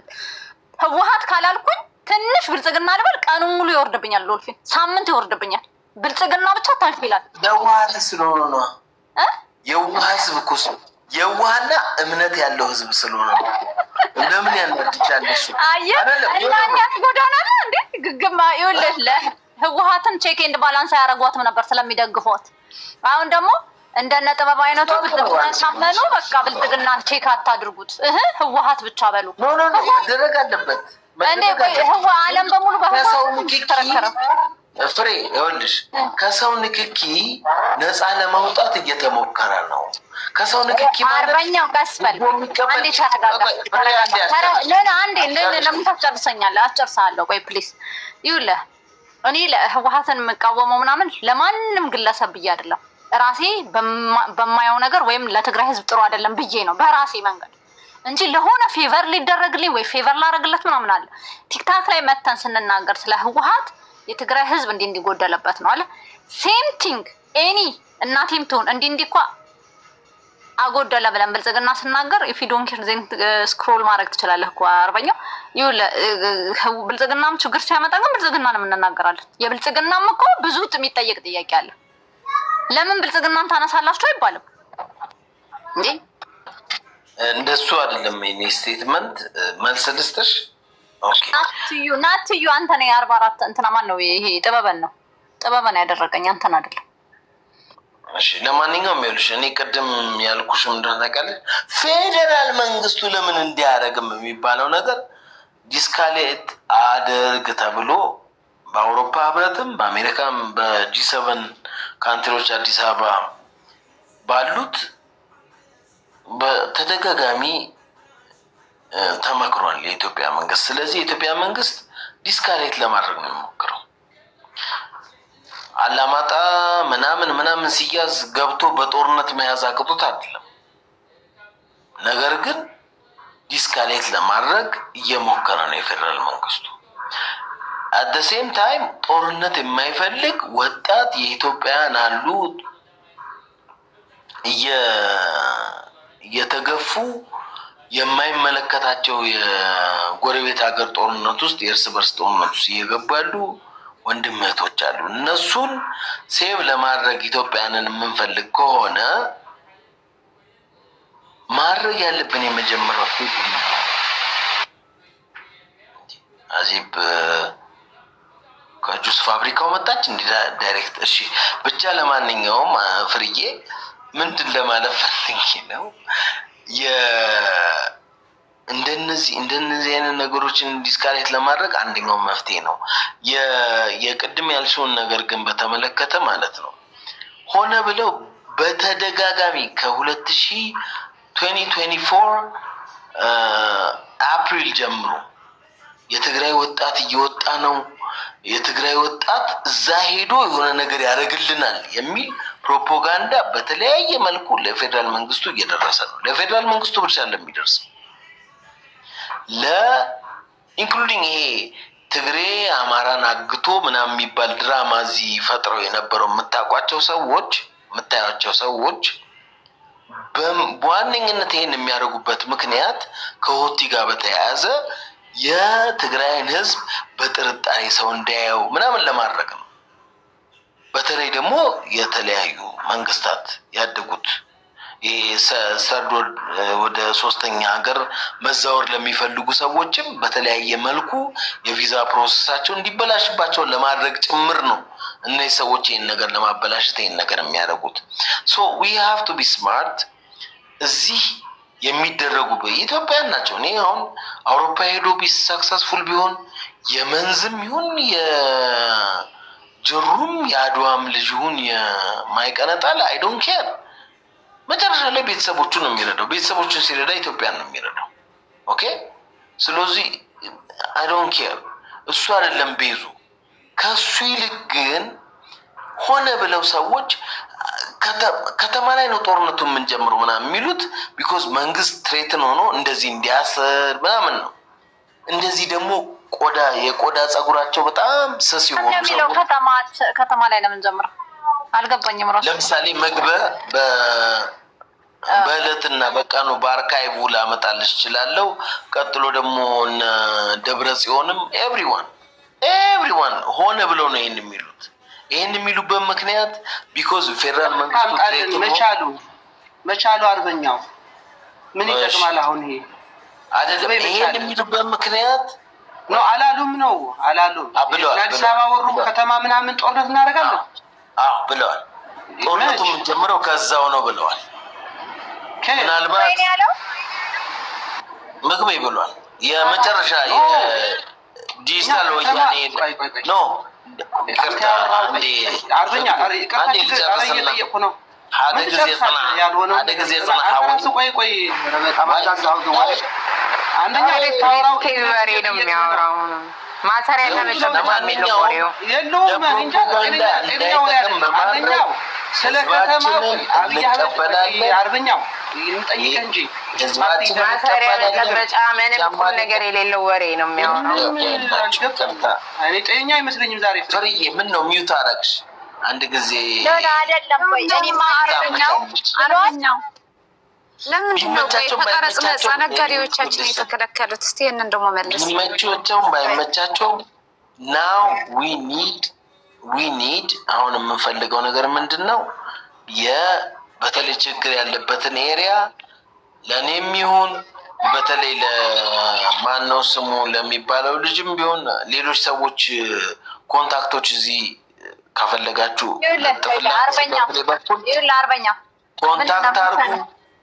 ህወሓት ካላልኩኝ ትንሽ ብልጽግና ልበል ቀኑን ሙሉ ይወርድብኛል። ሎልፊን ሳምንት ይወርድብኛል። ብልጽግና ብቻ ታልፍ ይላል። የዋህ ስለሆነ ነው። የዋህ ህዝብ እኮ የዋህና እምነት ያለው ህዝብ ስለሆነ ነው። ለምን ያንወድቻል እሱ አያኛት ጎዳና ነው እንዴ? ግግማ ይኸውልህ ህወሓትን ቼክ ኤንድ ባላንስ ያደረጓትም ነበር ስለሚደግፏት። አሁን ደግሞ እንደነ ጥበብ አይነቱ ብልጽግናን ሳመኑ በቃ ብልጽግናን ቼክ አታድርጉት ህወሓት ብቻ በሉ። ኖ መደረግ አለበት እንዴ? ህወሓት ዓለም በሙሉ ከሰው ንክኪ ፍሬ ይኸውልሽ ከሰው ንክኪ ነፃ ለማውጣት እየተሞከረ ነው። ከሰው ንክኪ ማለት አርበኛው ቀስበል አንዴ ተረጋጋ። አንዴ ለምን ታስጨርሰኛለህ? አስጨርሳለሁ። ቆይ ፕሊስ ይኸውልህ እኔ ለህወሓትን የምቃወመው ምናምን ለማንም ግለሰብ ብዬ አይደለም። ራሴ በማየው ነገር ወይም ለትግራይ ህዝብ ጥሩ አይደለም ብዬ ነው በራሴ መንገድ እንጂ ለሆነ ፌቨር ሊደረግልኝ ወይ ፌቨር ላደረግለት ምናምን አለ። ቲክታክ ላይ መተን ስንናገር ስለ ህወሓት የትግራይ ህዝብ እንዲጎደለበት ነው አለ። ሴም ቲንግ ኤኒ እናቴም ትሆን እንዲህ እኮ አጎደለ ብለን ብልጽግና ስናገር ኢፍ ዩ ዶንት ኬር ዜን ስክሮል ማድረግ ትችላለህ እኮ አርበኛው። ብልጽግናም ችግር ሲያመጣ ግን ብልጽግናንም እንናገራለን። የብልጽግናም እኮ ብዙ የሚጠየቅ ጥያቄ አለ። ለምን ብልጽግናን ታነሳላችሁ አይባልም እንዴ? እንደሱ አይደለም። የኔ ስቴትመንት መልስ ልስጥሽ። ኦኬ ናትዩ አንተ ነው የ44 እንትና ማን ነው ይሄ? ጥበበን ያደረገኝ አንተን አይደለም። እሺ ለማንኛውም ይኸውልሽ እኔ ቅድም ያልኩሽ ምንድን ነው ታውቂያለሽ? ፌዴራል መንግስቱ ለምን እንዲያደርግም የሚባለው ነገር ዲስካሌት አድርግ ተብሎ በአውሮፓ ህብረትም በአሜሪካም በጂ7 ካንትሪዎች አዲስ አበባ ባሉት በተደጋጋሚ ተመክሯል የኢትዮጵያ መንግስት። ስለዚህ የኢትዮጵያ መንግስት ዲስካሌት ለማድረግ ነው የሚሞክረው። አላማጣ ምናምን ሲያዝ ገብቶ በጦርነት መያዝ አቅቶት አይደለም። ነገር ግን ዲስካሌት ለማድረግ እየሞከረ ነው የፌደራል መንግስቱ። አት ዘ ሴም ታይም ጦርነት የማይፈልግ ወጣት የኢትዮጵያን አሉ እየተገፉ የማይመለከታቸው የጎረቤት ሀገር ጦርነት ውስጥ የእርስ በርስ ጦርነት ውስጥ እየገቡ ያሉ ወንድም እህቶች አሉ። እነሱን ሴቭ ለማድረግ ኢትዮጵያንን የምንፈልግ ከሆነ ማድረግ ያለብን የመጀመሪያው አዚብ ከጁስ ፋብሪካው መጣች እንዲ ዳይሬክት። እሺ ብቻ ለማንኛውም ፍርዬ ምንድን ለማለት ፈልጌ ነው እንደነዚህ አይነት ነገሮችን ዲስካሌት ለማድረግ አንደኛው መፍትሄ ነው። የቅድም ያልሽውን ነገር ግን በተመለከተ ማለት ነው ሆነ ብለው በተደጋጋሚ ከ2012 2024 አፕሪል ጀምሮ የትግራይ ወጣት እየወጣ ነው፣ የትግራይ ወጣት እዛ ሄዶ የሆነ ነገር ያደርግልናል የሚል ፕሮፓጋንዳ በተለያየ መልኩ ለፌደራል መንግስቱ እየደረሰ ነው። ለፌደራል መንግስቱ ብቻ ለሚደርስ ኢንክሉዲንግ ይሄ ትግሬ አማራን አግቶ ምናምን የሚባል ድራማ እዚህ ፈጥረው የነበረው የምታውቋቸው ሰዎች በዋነኝነት ይሄን የሚያደርጉበት ምክንያት ከሆቲ ጋር በተያያዘ የትግራይን ህዝብ በጥርጣሬ ሰው እንዳያየው ምናምን ለማድረግ ነው። በተለይ ደግሞ የተለያዩ መንግስታት ያደጉት ሰርዶ ወደ ሶስተኛ ሀገር መዛወር ለሚፈልጉ ሰዎችም በተለያየ መልኩ የቪዛ ፕሮሰሳቸው እንዲበላሽባቸው ለማድረግ ጭምር ነው እነዚህ ሰዎች ይህን ነገር ለማበላሸት ይህን ነገር የሚያደርጉት። ሶ ዊ ሃቭ ቱ ቢ ስማርት። እዚህ የሚደረጉ በኢትዮጵያን ናቸው። እኔ አሁን አውሮፓ ሄዶ ሰክሰስፉል ቢሆን የመንዝም ይሁን የጅሩም የአድዋም ልጅ ይሁን የማይቀነጣል አይ ዶንት ኬር። መጨረሻ ላይ ቤተሰቦቹን ነው የሚረዳው። ቤተሰቦቹን ሲረዳ ኢትዮጵያን ነው የሚረዳው። ኦኬ። ስለዚህ አይ ዶንት ኬር እሱ አይደለም ቤዙ። ከሱ ይልቅ ግን ሆነ ብለው ሰዎች ከተማ ላይ ነው ጦርነቱ የምንጀምረው ምናምን የሚሉት ቢኮዝ መንግስት ትሬትን ሆኖ እንደዚህ እንዲያስር ምናምን ነው። እንደዚህ ደግሞ የቆዳ ጸጉራቸው በጣም ስስ የሆኑ ሰዎች ከተማ ላይ ነው የምንጀምረው። አልገባኝም። ራሱ ለምሳሌ መግቢያ በእለትና በቀኑ በአርካይቭ ላመጣልሽ እችላለሁ። ቀጥሎ ደግሞ ደብረ ጽዮንም ኤቭሪዋን ሆነ ብለው ነው ይሄን የሚሉት። ይሄን የሚሉበት ምክንያት ቢኮዝ ፌደራል መንግስቱ መቻሉ አርበኛው ምን ይጠቅማል? አሁን ይሄ አይደለም። ይሄን የሚሉበት ምክንያት ነው አላሉም አዲስ አበባ ወሩ ከተማ ምናምን ጦርነት እናደርጋለን ብለዋል። ጦርነቱ የምንጀምረው ከዛው ነው ብለዋል። ምናልባት ምግቤ ብሏል። የመጨረሻ ዲጂታል ወያኔ ነው። ማሰሪያ ስለ ከተማ አብይ አርበኛው እንጠይቅ እንጂ ማሰሪያ ለቀረጫ ምንም ቁም ነገር የሌለው ወሬ ነው የሚያወራው። እኔ ጤነኛ አይመስለኝም ዛሬ። ፍርዬ ምን ነው ሚውት አደረግሽ? አንድ ጊዜ አይደለም ወይ እኔማ አርበኛው ለምንድን ነው ከቀረጽ ነፃ ነጋዴዎቻችን የተከለከሉት? እስቲ ይህንን ደግሞ መልስ። የሚመቻቸውም ባይመቻቸውም ናው ዊ ኒድ አሁን የምንፈልገው ነገር ምንድን ነው? በተለይ ችግር ያለበትን ኤሪያ ለእኔም ይሁን በተለይ ለማነው ስሙ ለሚባለው ልጅም ቢሆን ሌሎች ሰዎች ኮንታክቶች እዚህ ከፈለጋችሁ ኮንታክት አርጉ።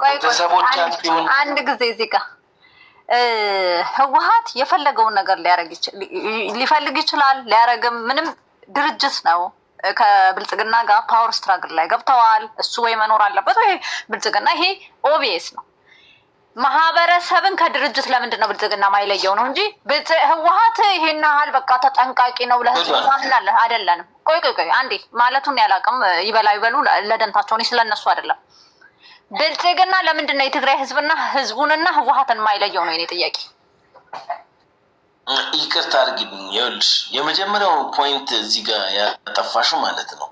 ቤተሰቦቻችሁን አንድ ጊዜ እዚህ ጋር ህወሓት የፈለገውን ነገር ሊፈልግ ይችላል፣ ሊያረግም ምንም ድርጅት ነው። ከብልጽግና ጋር ፓወር ስትራግል ላይ ገብተዋል። እሱ ወይ መኖር አለበት ወይ ብልጽግና። ይሄ ኦቢኤስ ነው። ማህበረሰብን ከድርጅት ለምንድን ነው ብልጽግና ማይለየው ነው እንጂ ህወሓት ይሄን ያህል በቃ ተጠንቃቂ ነው ለህዝብ ማምናለ አይደለንም። ቆይ አንዴ ማለቱን ያላቅም ይበሉ ለደንታቸው ስለነሱ አይደለም። ብልጽግና ለምንድን ነው የትግራይ ህዝቡንና ህወሓትን ማይለየው ነው የኔ ጥያቄ። ይቅርታ አድርጊልኝ። ይኸውልሽ የመጀመሪያው ፖይንት እዚህ ጋር ያጠፋሹ ማለት ነው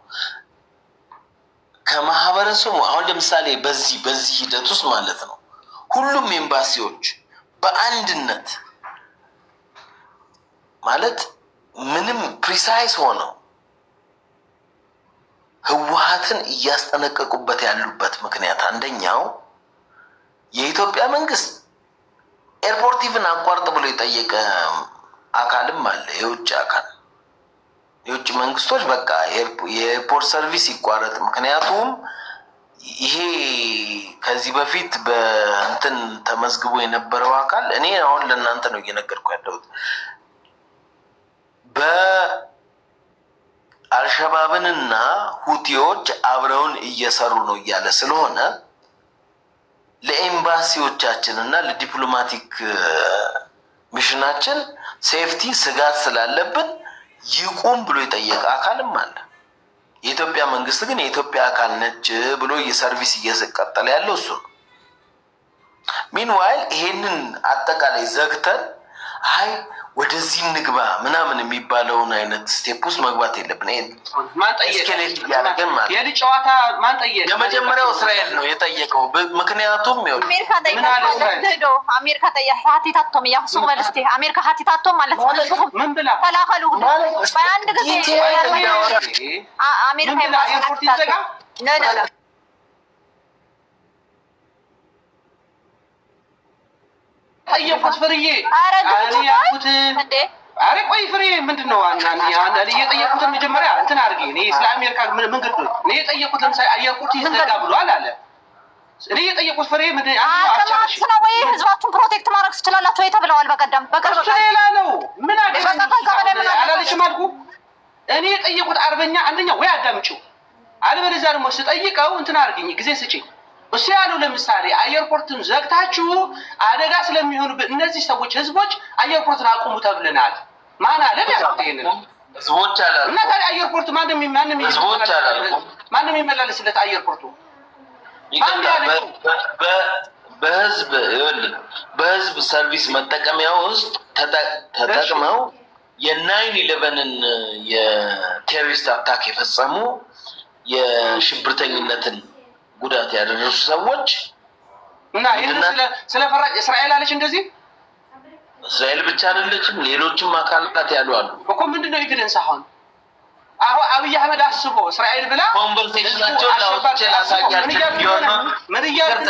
ከማህበረሰቡ አሁን ለምሳሌ በዚህ ሂደት ውስጥ ማለት ነው ሁሉም ኤምባሲዎች በአንድነት ማለት ምንም ፕሪሳይስ ሆነው ህወሓትን እያስጠነቀቁበት ያሉበት ምክንያት አንደኛው የኢትዮጵያ መንግስት ኤርፖርት ኢቭን አቋርጥ ብሎ የጠየቀ አካልም አለ። የውጭ መንግስቶች በቃ የኤርፖርት ሰርቪስ ይቋረጥ። ምክንያቱም ይሄ ከዚህ በፊት በእንትን ተመዝግቦ የነበረው አካል እኔ አሁን ለእናንተ ነው እየነገርኩ ያለሁት በአልሸባብንና ሁቲዎች አብረውን እየሰሩ ነው እያለ ስለሆነ ለኤምባሲዎቻችን እና ለዲፕሎማቲክ ሚሽናችን ሴፍቲ ስጋት ስላለብን ይቁም ብሎ የጠየቀ አካልም አለ። የኢትዮጵያ መንግስት ግን የኢትዮጵያ አካል ነች ብሎ የሰርቪስ እየቀጠለ ያለው እሱ ነው። ሚንዋይል ይሄንን አጠቃላይ ዘግተን አይ ወደዚህ ንግባ ምናምን የሚባለውን አይነት ስቴፕ ውስጥ መግባት የለብን። ማን ጠየቀ? የልጅ ጨዋታ ማን ጠየቀ? የመጀመሪያው እስራኤል ነው የጠየቀው። ምክንያቱም አሜሪካ ጠየቀ ሀቲታቶም ያሱ መልስቴ አሜሪካ ሀቲታቶም ማለት ነው። ምን ብላ ተላከሉ በአንድ ጊዜ አሜሪካ ኤርፖርት ይዘጋ ነው ጠየቁት ፍርዬ ያልኩት አረ ቆይ ፍሬ ምንድነው አንተ እየጠየቁትን መጀመሪያ እንትን አድርጌ እኔ ስለ አሜሪካ ምን ግድ ነው እኔ የጠየቁት ለምሳሌ ኤርፖርት ይዘጋ ብሏል አለ እኔ የጠየቁት ፍሬ ምንድን አቻሽ ነው ወይ ህዝባችሁን ፕሮቴክት ማድረግ ትችላላችሁ ወይ ተብለዋል። በቀደም በቅርብ ሌላ ነው ምን አላለችም አልኩ እኔ የጠየቁት አርበኛ አንደኛ ወይ አዳምጪው አለበለዚያ ደግሞ ስጠይቀው እንትን አድርገኝ ጊዜ ስጪኝ እሱ ያለው ለምሳሌ አየርፖርትን ዘግታችሁ አደጋ ስለሚሆንብን እነዚህ ሰዎች ህዝቦች አየርፖርትን አቁሙ ተብለናል። ማን አለ ያለው ህዝቦች አላሉ እና ታዲያ አየርፖርት ማንም ህዝቦች አላሉ ማንም ይመላለስለት አየርፖርቱ በህዝብ ሰርቪስ መጠቀሚያ ውስጥ ተጠቅመው የ9/11ን የቴሮሪስት አታክ የፈጸሙ የሽብርተኝነትን ጉዳት ያደረሱ ሰዎች እና ይሄን ስለፈራጭ እስራኤል አለች። እንደዚህ እስራኤል ብቻ አይደለችም፣ ሌሎችም አካላት ያሉ አሉ እኮ። ምንድነው ኤቪደንስ? አሁን አብይ አህመድ አስቦ እስራኤል ብላ ኮንቨርሴሽናቸው ላውጥቼ ላሳያችሁ ቢሆን ነው ምን እያልኩ